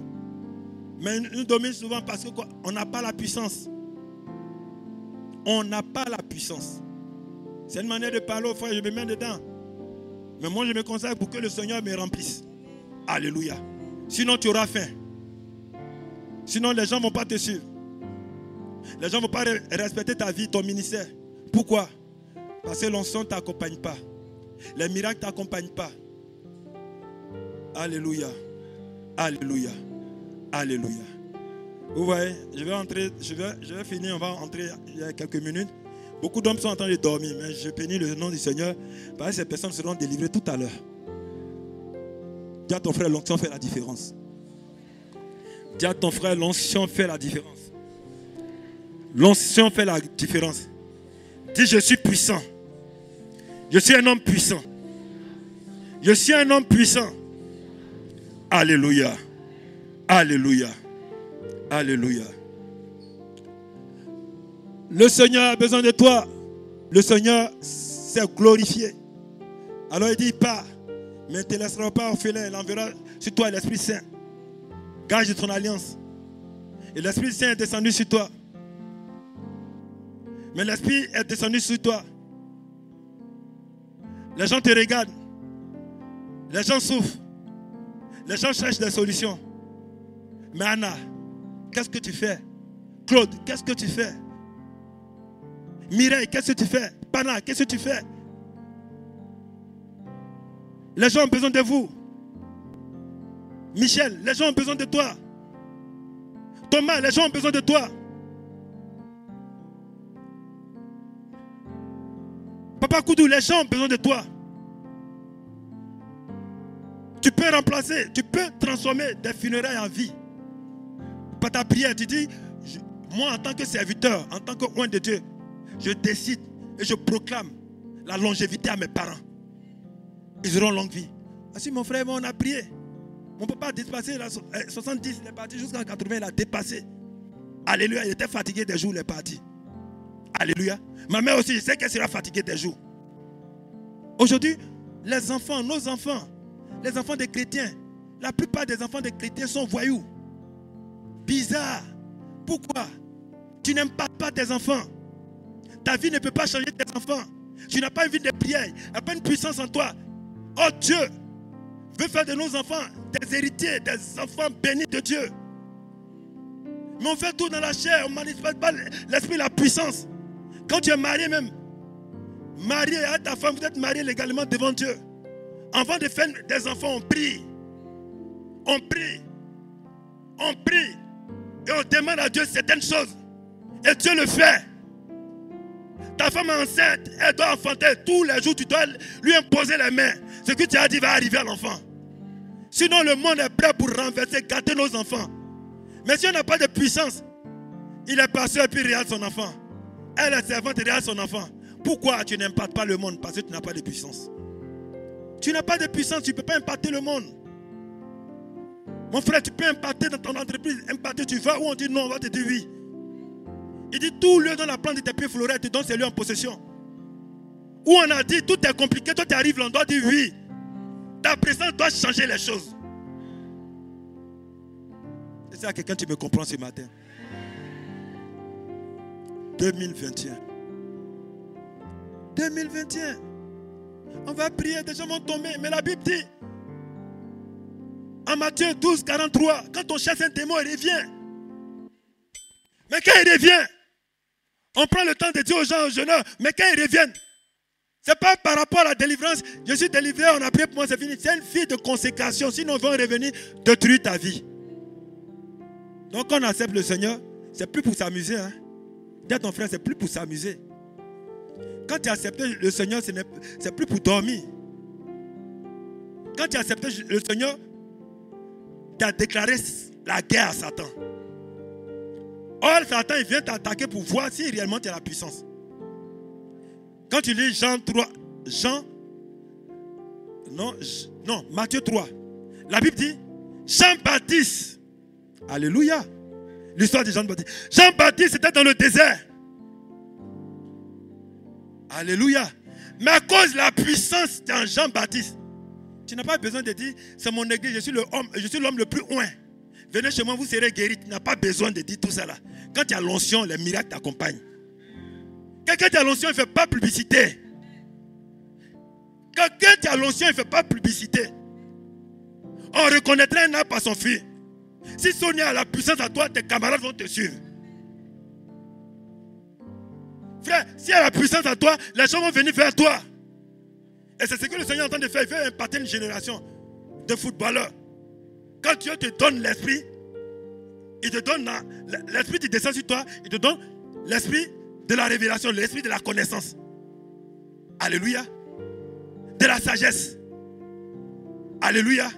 D: Mais ils nous dominent souvent parce qu'on n'a pas la puissance. On n'a pas la puissance. C'est une manière de parler au frère, je me mets dedans. Mais moi, je me consacre pour que le Seigneur me remplisse. Alléluia. Sinon, tu auras faim. Sinon, les gens ne vont pas te suivre. Les gens ne vont pas respecter ta vie, ton ministère. Pourquoi? Parce que l'onction ne t'accompagne pas. Les miracles ne t'accompagnent pas. Alléluia. Alléluia. Alléluia. Vous voyez, je vais finir, on va entrer il y a quelques minutes. Beaucoup d'hommes sont en train de dormir, mais je bénis le nom du Seigneur parce que ces personnes seront délivrées tout à l'heure. Dis à ton frère, l'onction fait la différence. Dis à ton frère, l'onction fait la différence. L'onction fait la différence. Dis, je suis puissant. Je suis un homme puissant. Je suis un homme puissant. Alléluia. Alléluia. Alléluia. Le Seigneur a besoin de toi. Le Seigneur s'est glorifié. Alors il dit, pars, mais ne te laissera pas orphelin. Il enverra sur toi l'Esprit Saint. Gage ton alliance. Et l'Esprit Saint est descendu sur toi. Mais l'Esprit est descendu sur toi. Les gens te regardent. Les gens souffrent. Les gens cherchent des solutions. Mais Anna, qu'est-ce que tu fais Claude, qu'est-ce que tu fais? Mireille, qu'est-ce que tu fais? Pana, qu'est-ce que tu fais? Les gens ont besoin de vous. Michel, les gens ont besoin de toi. Thomas, les gens ont besoin de toi. Papa Koudou, les gens ont besoin de toi. Tu peux remplacer, tu peux transformer des funérailles en vie. Par ta prière, tu dis, moi en tant que serviteur, en tant qu'oint de Dieu, je décide et je proclame la longévité à mes parents. Ils auront longue vie. Ainsi mon frère, on a prié. Mon papa a dépassé la 70, il est parti jusqu'en 80, il a dépassé. Alléluia, il était fatigué des jours, il est parti. Alléluia. Ma mère aussi, je sais qu'elle sera fatiguée des jours. Aujourd'hui, les enfants, nos enfants, les enfants des chrétiens, la plupart des enfants des chrétiens sont voyous. Bizarre. Pourquoi? Tu n'aimes pas tes enfants. Ta vie ne peut pas changer tes enfants. Tu n'as pas une vie de prière. Il n'y a pas une puissance en toi. Oh Dieu veut faire de nos enfants des héritiers, des enfants bénis de Dieu. Mais on fait tout dans la chair. On ne manifeste pas l'esprit, la puissance. Quand tu es marié même, marié à ta femme, vous êtes marié légalement devant Dieu. Avant de faire des enfants, on prie. On prie. On prie. Et on demande à Dieu certaines choses. Et Dieu le fait. Ta femme est enceinte, elle doit enfanter. Tous les jours, tu dois lui imposer les mains. Ce que tu as dit va arriver à l'enfant. Sinon, le monde est prêt pour renverser, gâter nos enfants. Mais si on n'a pas de puissance, il est pasteur et puis il regarde son enfant. Elle est servante et regarde son enfant. Pourquoi tu n'impactes pas le monde? Parce que tu n'as pas de puissance. Tu n'as pas de puissance, tu ne peux pas impacter le monde. Mon frère, tu peux impacter dans ton entreprise. Impacter, tu vas où on dit non, on va te dire oui. Il dit tout lieu dans la plante de tes pieds fleuris, tu donnes ces lieux en possession. Où on a dit tout est compliqué, toi tu arrives là, on doit dire oui. Ta présence doit changer les choses. Et c'est à quelqu'un qui me comprend ce matin. 2021. 2021. On va prier, des gens vont tomber. Mais la Bible dit, en Matthieu 12, 43, quand on chasse un démon, il revient. Mais quand il revient, on prend le temps de dire aux gens, aux jeunes, mais quand ils reviennent, ce n'est pas par rapport à la délivrance. Je suis délivré, on a prié pour moi, c'est fini. C'est une fille de consécration. Sinon, ils vont revenir détruire ta vie. Donc, quand on accepte le Seigneur, c'est plus pour s'amuser. Hein. Dis à ton frère, c'est plus pour s'amuser. Quand tu as accepté le Seigneur, c'est plus pour dormir. Quand tu as accepté le Seigneur, tu as déclaré la guerre à Satan. Or, Satan, il vient t'attaquer pour voir si réellement tu as la puissance. Quand tu lis Matthieu 3, la Bible dit, Jean-Baptiste, alléluia, l'histoire de Jean-Baptiste. Jean-Baptiste était dans le désert. Alléluia. Mais à cause de la puissance de Jean-Baptiste, tu n'as pas besoin de dire, c'est mon église, je suis l'homme le plus loin. Venez chez moi, vous serez guéris. Tu n'as pas besoin de dire tout ça là. Quand tu as l'onction, les miracles t'accompagnent. Quelqu'un qui a l'onction, il ne fait pas publicité. Quelqu'un qui a l'onction, il ne fait pas publicité. On reconnaîtrait un arbre à son fruit. Si Sonia a la puissance à toi, tes camarades vont te suivre. Frère, si elle a la puissance à toi, les gens vont venir vers toi. Et c'est ce que le Seigneur est en train de faire. Il veut impartir une génération de footballeurs. Quand Dieu te donne l'esprit, il te donne l'esprit qui descend sur toi, il te donne l'esprit de la révélation, l'esprit de la connaissance. Alléluia. De la sagesse. Alléluia.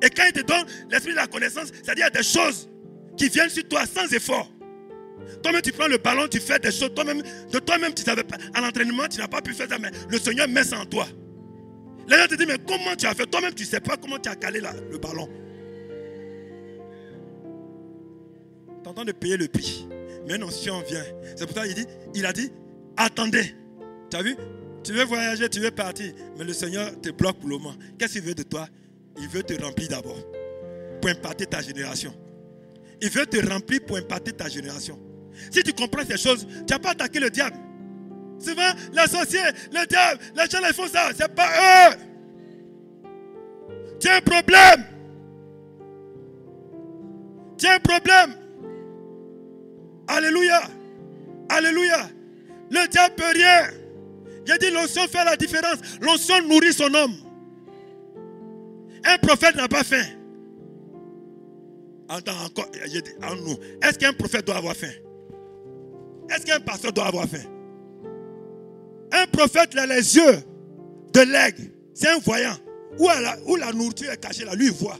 D: Et quand il te donne l'esprit de la connaissance, c'est-à-dire des choses qui viennent sur toi sans effort. Toi-même, tu prends le ballon, tu fais des choses. De toi-même, tu savais pas. À l'entraînement, tu n'as pas pu faire ça, mais le Seigneur met ça en toi. Les gens te disent, mais comment tu as fait? Toi-même, tu ne sais pas comment tu as calé le ballon. Tu es en train de payer le prix. Mais non, si on vient. C'est pour ça qu'il a dit, attendez. Tu as vu? Tu veux voyager, tu veux partir. Mais le Seigneur te bloque pour le moment. Qu'est-ce qu'il veut de toi? Il veut te remplir d'abord. Pour impacter ta génération. Il veut te remplir pour impacter ta génération. Si tu comprends ces choses, tu n'as pas attaqué le diable. Souvent, les sorciers, le diable, les gens ils font ça. C'est pas eux. Tu as un problème. Tu as un problème. Alléluia. Alléluia. Le diable peut rien. J'ai dit l'onction fait la différence. L'onction nourrit son homme. Un prophète n'a pas faim. Encore, j'ai dit en nous. Est-ce qu'un prophète doit avoir faim? Est-ce qu'un pasteur doit avoir faim? Un prophète, il a les yeux de l'aigle. C'est un voyant. Où la nourriture est cachée, là, lui, il voit.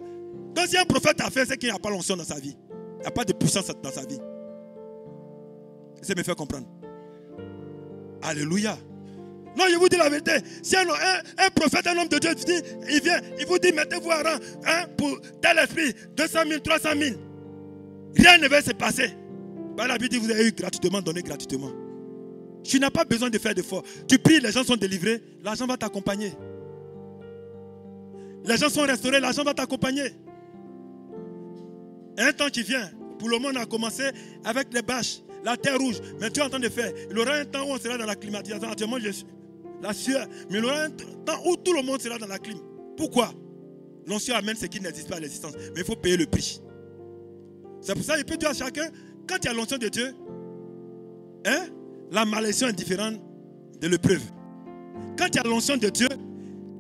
D: Donc si un prophète a faim, c'est qu'il n'y a pas l'onction dans sa vie. Il n'y a pas de puissance dans sa vie. Ça me fait comprendre. Alléluia. Non, je vous dis la vérité. Si un prophète, un homme de Dieu, il vient, il vous dit, mettez-vous à rang pour tel esprit, 200 000, 300 000. Rien ne va se passer. La Bible dit, vous avez eu gratuitement, donné gratuitement. Tu n'as pas besoin de faire d'efforts. Tu pries, les gens sont délivrés, l'argent va t'accompagner. Les gens sont restaurés, l'argent va t'accompagner. Et un temps qui vient, pour le monde a commencé avec les bâches, la terre rouge. Mais tu es en train de faire. Il y aura un temps où on sera dans la climatisation. Actuellement, je suis la sueur. Mais il y aura un temps où tout le monde sera dans la clim. Pourquoi? L'onction amène ce qui n'existe pas à l'existence. Mais il faut payer le prix. C'est pour ça qu'il peut dire à chacun, quand il y a l'onction de Dieu, la malédiction est différente de l'épreuve. Quand il y a l'onction de Dieu,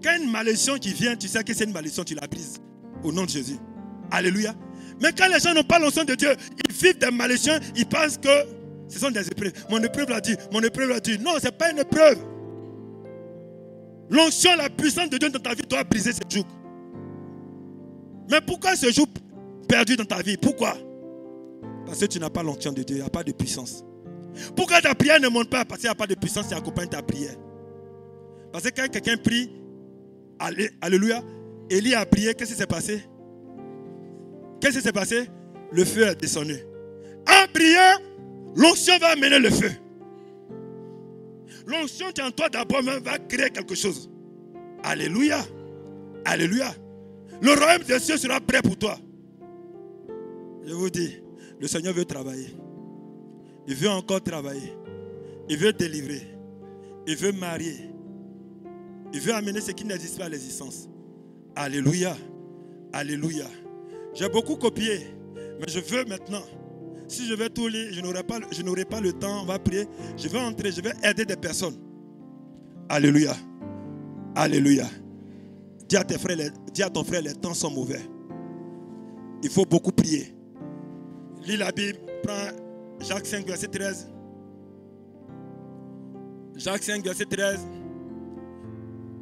D: quand une malédiction qui vient, tu sais que c'est une malédiction, tu la brises. Au nom de Jésus. Alléluia. Mais quand les gens n'ont pas l'onction de Dieu, ils vivent des malédictions, ils pensent que ce sont des épreuves. Mon épreuve l'a dit, mon épreuve l'a dit. Non, ce n'est pas une épreuve. L'onction, la puissance de Dieu dans ta vie doit briser ce joug. Mais pourquoi ce joug perdu dans ta vie? Pourquoi? Parce que tu n'as pas l'onction de Dieu, il n'y a pas de puissance. Pourquoi ta prière ne monte pas? Parce qu'il n'y a pas de puissance qui accompagne ta prière. Parce que quand quelqu'un prie, alléluia, Élie a prié, qu'est-ce qui s'est passé? Qu'est-ce qui s'est passé? Le feu est descendu. En priant, l'onction va amener le feu. L'onction qui est en toi d'abord même va créer quelque chose. Alléluia. Alléluia. Le royaume des cieux sera prêt pour toi. Je vous dis, le Seigneur veut travailler. Il veut encore travailler. Il veut délivrer. Il veut marier. Il veut amener ce qui n'existe pas à l'existence. Alléluia. Alléluia. J'ai beaucoup copié, mais je veux maintenant, si je vais tout lire, je n'aurai pas le temps, on va prier. Je vais entrer, je vais aider des personnes. Alléluia. Alléluia. Dis à ton frère, les temps sont mauvais. Il faut beaucoup prier. Lis la Bible, prends Jacques 5, verset 13. Jacques 5, verset 13.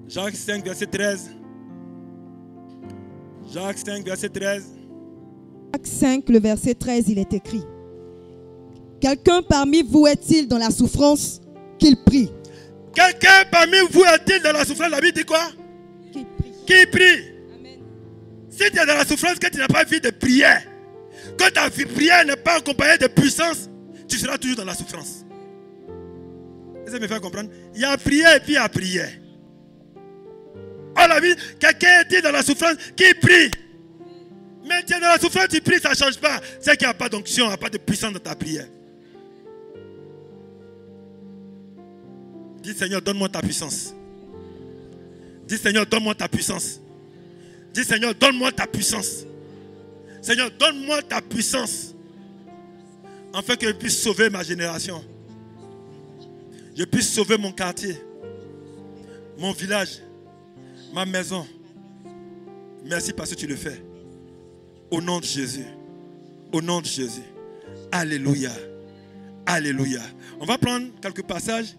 D: Jacques 5, verset 13. Jacques 5, verset 13.
A: Jacques 5, le verset 13, il est écrit: quelqu'un parmi vous est-il dans la souffrance, qu'il prie.
D: Quelqu'un parmi vous est-il dans la souffrance? La Bible dit quoi?
A: Qu'il prie.
D: Qui prie.
A: Amen.
D: Si tu es dans la souffrance, que tu n'as pas vu de prière, que ta prière n'est pas accompagnée de puissance, tu seras toujours dans la souffrance. Ça me fait comprendre? Il y a prière et puis il y a prière. Oh la vie, quelqu'un est dans la souffrance qui prie. Mais tu es dans la souffrance, tu pries, ça ne change pas. C'est qu'il n'y a pas d'onction, il n'y a pas de puissance dans ta prière. Dis Seigneur, donne-moi ta puissance. Dis Seigneur, donne-moi ta puissance. Dis Seigneur, donne-moi ta puissance. Seigneur, donne-moi ta puissance. Afin que je puisse sauver ma génération. Je puisse sauver mon quartier. Mon village. Ma maison. Merci parce que tu le fais. Au nom de Jésus. Au nom de Jésus. Alléluia. Alléluia. On va prendre quelques passages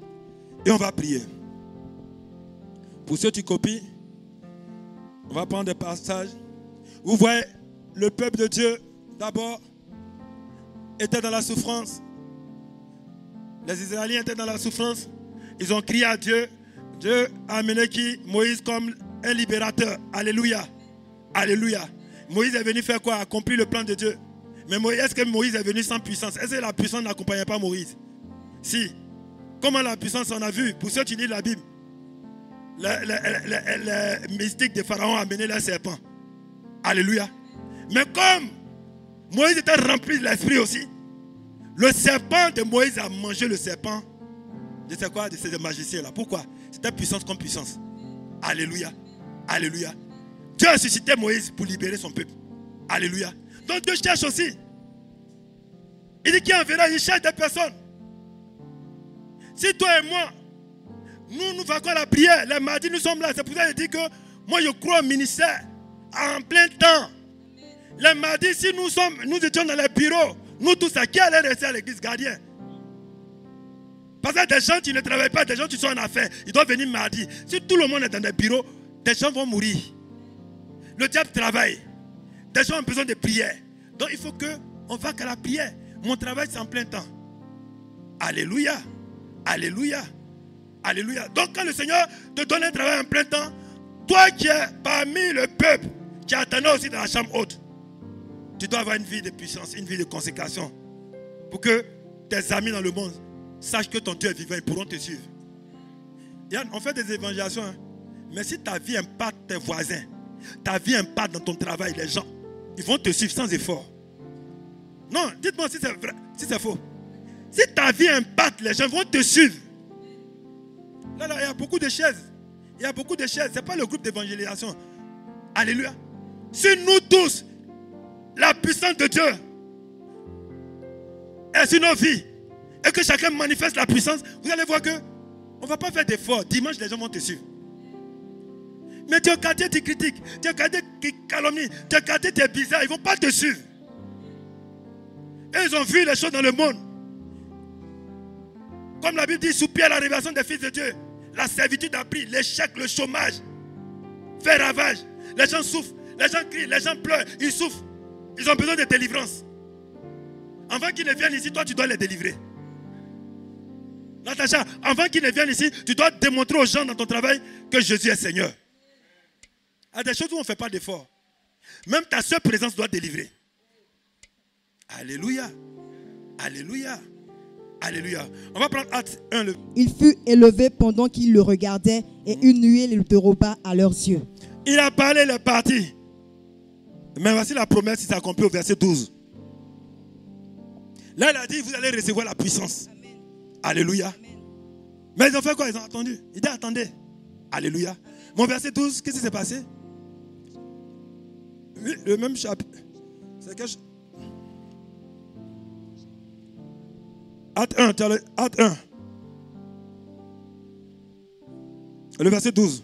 D: et on va prier. Pour ceux qui copient, on va prendre des passages. Vous voyez, le peuple de Dieu, d'abord, était dans la souffrance. Les Israéliens étaient dans la souffrance. Ils ont crié à Dieu. Dieu a amené qui? Moïse comme un libérateur. Alléluia. Alléluia. Moïse est venu faire quoi? Accomplir le plan de Dieu. Mais est-ce que Moïse est venu sans puissance? Est-ce que la puissance n'accompagnait pas Moïse? Si. Comment la puissance, on a vu? Pour ceux qui lisent la Bible, les mystiques de Pharaon ont amené le serpent. Alléluia. Mais comme Moïse était rempli de l'esprit aussi, le serpent de Moïse a mangé le serpent de sais quoi, de ces magiciens-là. Pourquoi? C'était puissance comme puissance. Alléluia. Alléluia. Dieu a suscité Moïse pour libérer son peuple. Alléluia. Donc Dieu cherche aussi. Il dit qu'il enverra, il cherche des personnes. Si toi et moi, nous faisons la prière, les mardis nous sommes là. C'est pour ça qu'il dit que moi je crois au ministère en plein temps. Les mardis, si nous étions dans les bureaux, nous tous à qui allait rester à l'église gardien? Parce que des gens qui ne travaillent pas, des gens qui sont en affaires, ils doivent venir mardi. Si tout le monde est dans des bureaux, des gens vont mourir. Le diable travaille. Des gens ont besoin de prière. Donc il faut qu'on fasse à la prière. Mon travail, c'est en plein temps. Alléluia. Alléluia. Alléluia. Donc quand le Seigneur te donne un travail en plein temps, toi qui es parmi le peuple, qui attendait aussi dans la chambre haute, tu dois avoir une vie de puissance, une vie de consécration. Pour que tes amis dans le monde sachent que ton Dieu est vivant, ils pourront te suivre. Yann, on fait des évangélisations, hein? Mais si ta vie impacte tes voisins, ta vie impacte dans ton travail, les gens, ils vont te suivre sans effort. Non, dites-moi si c'est vrai, si c'est faux. Si ta vie impacte, les gens vont te suivre. Là, il y a beaucoup de chaises. Il y a beaucoup de chaises. Ce n'est pas le groupe d'évangélisation. Alléluia. Si nous tous, la puissance de Dieu est sur nos vies, et que chacun manifeste la puissance, vous allez voir que on ne va pas faire d'efforts. Dimanche, les gens vont te suivre. Mais tu es au quartier, tu critiques. Tu es au quartier, tu calomnies. Tu es au quartier, tu es bizarre. Ils ne vont pas te suivre. Et ils ont vu les choses dans le monde. Comme la Bible dit, sous Pierre, la révélation des fils de Dieu, la servitude a pris, l'échec, le chômage fait ravage. Les gens souffrent, les gens crient, les gens pleurent, ils souffrent. Ils ont besoin de délivrance. Avant qu'ils ne viennent ici, toi tu dois les délivrer. Natacha, avant qu'ils ne viennent ici, tu dois démontrer aux gens dans ton travail que Jésus est Seigneur. Il y a des choses où on ne fait pas d'effort. Même ta seule présence doit délivrer. Alléluia. Alléluia. Alléluia. On va prendre Acte 1.
A: Il fut élevé pendant qu'ils le regardaient et une nuée le déroba à leurs yeux.
D: Il a parlé, il est parti. Mais voici la promesse qui s'accomplit au verset 12. Là, il a dit, vous allez recevoir la puissance. Amen. Alléluia. Amen. Mais ils ont fait quoi? Ils ont attendu. Il dit, attendez. Alléluia. Amen. Mon verset 12, qu'est-ce qui s'est passé? Oui, le même chapitre. C'est que Acte 1, Acte 1. Le verset 12.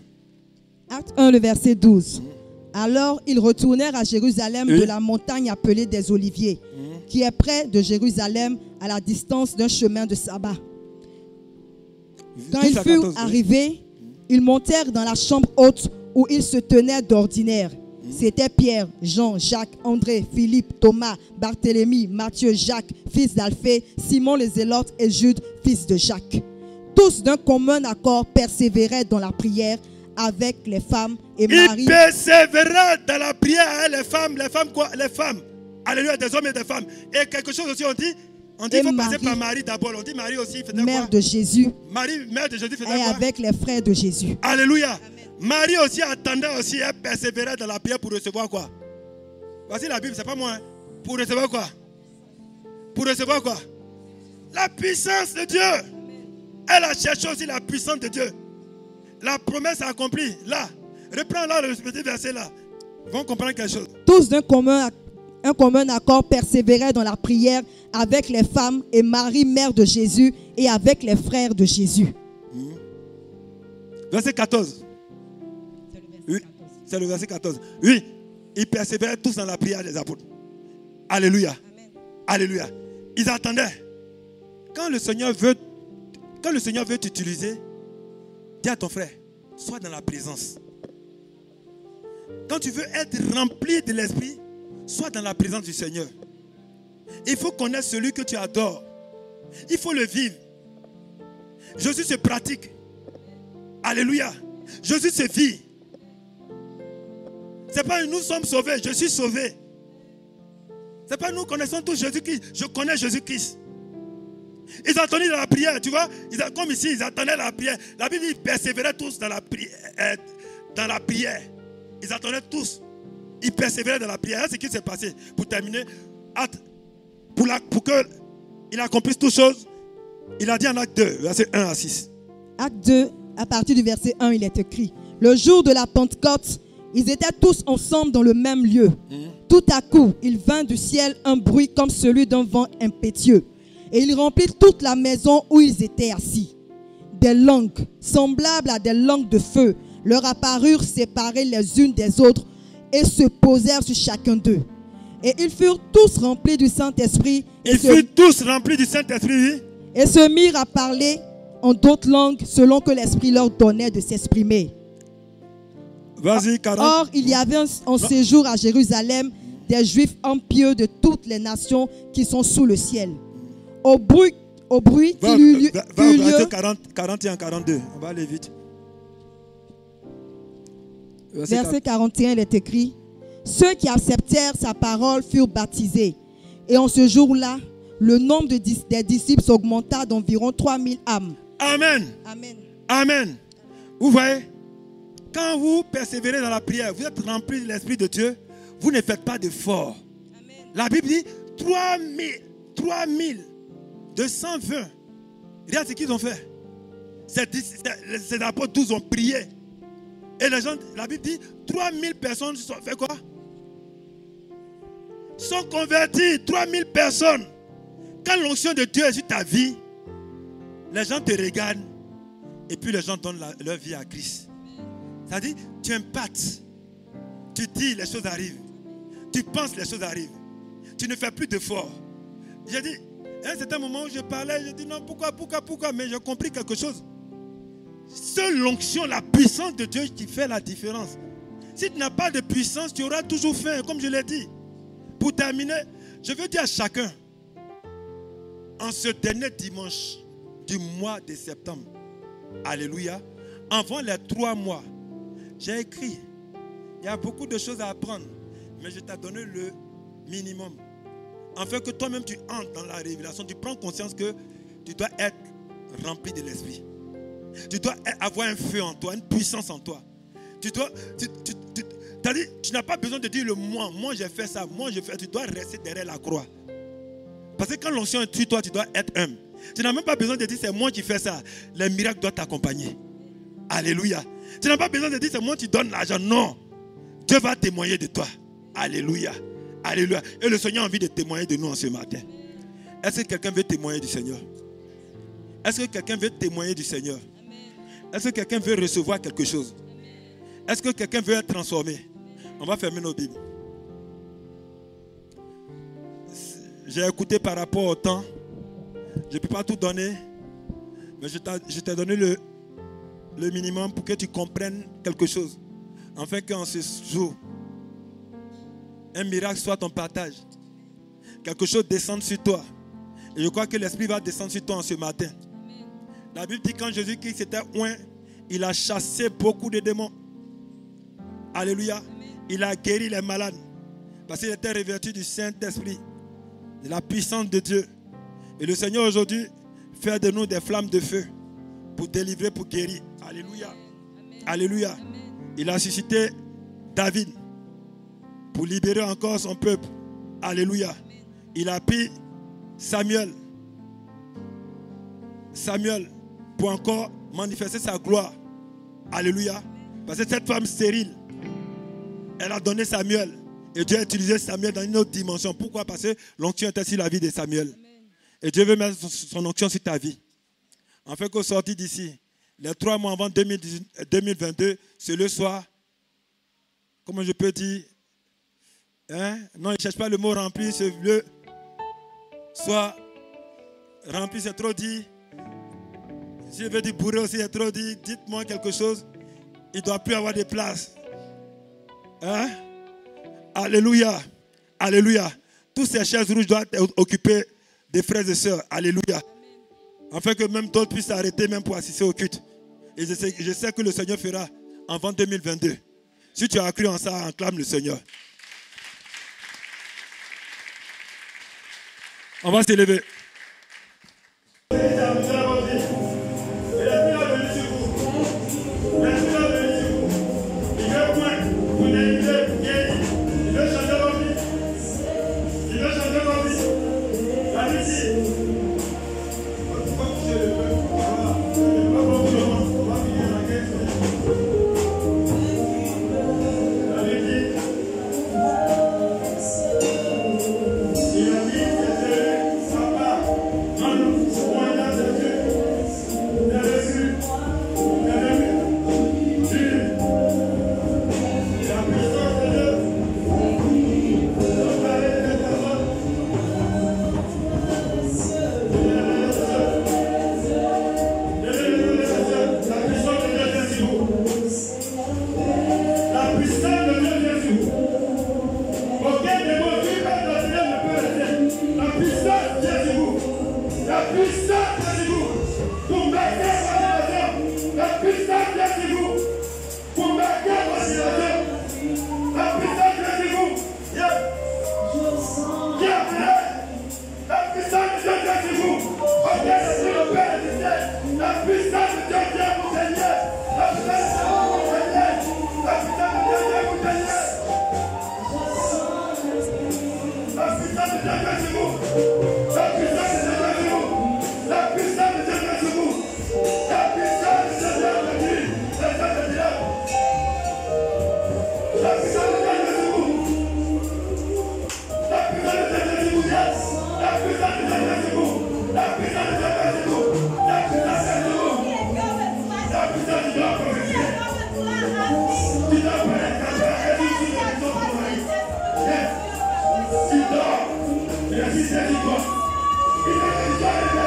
A: Acte 1, le verset 12. Alors ils retournèrent à Jérusalem de la montagne appelée des Oliviers, qui est près de Jérusalem à la distance d'un chemin de sabbat. Quand ils furent arrivés, ils montèrent dans la chambre haute où ils se tenaient d'ordinaire. C'était Pierre, Jean, Jacques, André, Philippe, Thomas, Barthélemy, Matthieu, Jacques, fils d'Alphée, Simon le Zélote et Jude, fils de Jacques. Tous d'un commun accord persévéraient dans la prière avec les femmes et Marie.
D: Ils persévéraient dans la prière avec les femmes quoi? Les femmes. Alléluia, des hommes et des femmes. Et quelque chose aussi, on dit il faut passer par Marie d'abord. On dit Marie aussi faisait
A: mère
D: quoi?
A: De Jésus.
D: Marie, mère de Jésus faisait
A: et
D: quoi?
A: avec les frères de Jésus.
D: Alléluia. Amen. Marie aussi attendait aussi, elle persévérait dans la prière pour recevoir quoi? Voici la Bible, c'est pas moi. Hein. Pour recevoir quoi? Pour recevoir quoi? La puissance de Dieu. Elle a cherché aussi la puissance de Dieu. La promesse accomplie. Là, reprends là le petit verset là. Ils vont comprendre quelque chose.
A: Tous d'un commun accord persévéraient dans la prière avec les femmes et Marie, mère de Jésus, et avec les frères de Jésus.
D: Verset 14. Oui, c'est le verset 14. Oui, ils persévéraient tous dans la prière des apôtres. Alléluia. Amen. Alléluia. Ils attendaient. Quand le Seigneur veut t'utiliser, dis à ton frère, sois dans la présence. Quand tu veux être rempli de l'Esprit, sois dans la présence du Seigneur. Il faut connaître celui que tu adores. Il faut le vivre. Jésus se pratique. Alléluia. Jésus se vit. C'est pas nous sommes sauvés, je suis sauvé. C'est pas nous connaissons tous Jésus-Christ, je connais Jésus-Christ. Ils attendaient dans la prière, tu vois, comme ici, ils attendaient la prière. La Bible dit qu'ils persévéraient tous dans la prière. Ils attendaient tous. Ils persévéraient dans la prière. C'est ce qui s'est passé. Pour terminer, pour qu'il accomplisse toutes choses, il a dit en acte 2, verset 1 à 6.
A: Acte 2, à partir du verset 1, il est écrit: le jour de la Pentecôte, ils étaient tous ensemble dans le même lieu. Tout à coup, il vint du ciel un bruit comme celui d'un vent impétueux, et il remplit toute la maison où ils étaient assis. Des langues, semblables à des langues de feu, leur apparurent séparées les unes des autres et se posèrent sur chacun d'eux. Et ils furent tous remplis du Saint-Esprit.
D: Ils furent tous remplis du Saint-Esprit.
A: Et se mirent à parler en d'autres langues selon que l'Esprit leur donnait de s'exprimer.
D: Vas-y, 40.
A: Or, il y avait en séjour à Jérusalem des Juifs impieux de toutes les nations qui sont sous le ciel. Au bruit qu'il eut lieu...
D: 41, 42. On va aller vite.
A: Verset 41, il est écrit: ceux qui acceptèrent sa parole furent baptisés. Et en ce jour-là, le nombre des disciples augmenta d'environ 3000 âmes.
D: Amen.
A: Amen.
D: Amen. Vous voyez, quand vous persévérez dans la prière, vous êtes remplis de l'Esprit de Dieu, vous ne faites pas d'efforts. La Bible dit 3220. Regarde ce qu'ils ont fait. Ces apôtres 12 ont prié. Et les gens, la Bible dit 3000 personnes se sont fait quoi? Sont convertis. 3000 personnes. Quand l'onction de Dieu est sur ta vie, les gens te regardent et puis les gens donnent leur vie à Christ. C'est-à-dire, tu impactes. Tu dis, les choses arrivent. Tu penses, les choses arrivent. Tu ne fais plus d'efforts. J'ai dit, à un certain moment où je parlais, je dis non, pourquoi, mais j'ai compris quelque chose. C'est l'onction, la puissance de Dieu qui fait la différence. Si tu n'as pas de puissance, tu auras toujours faim, comme je l'ai dit. Pour terminer, je veux dire à chacun, en ce dernier dimanche du mois de septembre, alléluia, avant les 3 mois, j'ai écrit, il y a beaucoup de choses à apprendre, mais je t'ai donné le minimum. Afin que toi-même tu entres dans la révélation, tu prends conscience que tu dois être rempli de l'esprit. Tu dois avoir un feu en toi, une puissance en toi. Tu n'as pas besoin de dire le moi j'ai fait ça, moi j'ai fait, tu dois rester derrière la croix. Parce que quand l'onction est sur toi, tu dois être humble. Tu n'as même pas besoin de dire c'est moi qui fais ça. Les miracles doivent t'accompagner. Alléluia. Tu n'as pas besoin de dire c'est moi qui donne l'argent. Non. Dieu va témoigner de toi. Alléluia. Alléluia. Et le Seigneur a envie de témoigner de nous en ce matin. Est-ce que quelqu'un veut témoigner du Seigneur? Est-ce que quelqu'un veut témoigner du Seigneur? Est-ce que quelqu'un veut recevoir quelque chose? Est-ce que quelqu'un veut être transformé? On va fermer nos Bibles. J'ai écouté par rapport au temps. Je ne peux pas tout donner. Mais je t'ai donné le minimum pour que tu comprennes quelque chose. Afin qu'en ce jour, un miracle soit ton partage. Quelque chose descende sur toi. Et je crois que l'Esprit va descendre sur toi en ce matin. La Bible dit quand Jésus-Christ s'était oint, il a chassé beaucoup de démons. Alléluia. Il a guéri les malades. Parce qu'il était revêtu du Saint-Esprit, de la puissance de Dieu. Et le Seigneur aujourd'hui fait de nous des flammes de feu pour délivrer, pour guérir. Alléluia. Alléluia. Il a suscité David pour libérer encore son peuple. Alléluia. Il a pris Samuel pour encore manifester sa gloire. Alléluia. Parce que cette femme stérile, elle a donné Samuel. Et Dieu a utilisé Samuel dans une autre dimension. Pourquoi? Parce que l'onction était sur la vie de Samuel. Et Dieu veut mettre son onction sur ta vie. Afin qu'au sortir d'ici, les 3 mois avant 2022, c'est le soir, comment je peux dire, hein? Non, ne cherche pas le mot rempli, c'est le soit rempli, c'est trop dit. Si je veux dire bourré aussi, c'est trop dit. Dites-moi quelque chose. Il ne doit plus avoir de place. Hein? Alléluia. Alléluia. Toutes ces chaises rouges doivent être occupées des frères et sœurs. Alléluia. Afin que même d'autres puissent s'arrêter même pour assister au culte. Et je sais que le Seigneur fera avant 2022. Si tu as cru en ça, acclame le Seigneur. On va s'élever.
E: miséricorde. Il est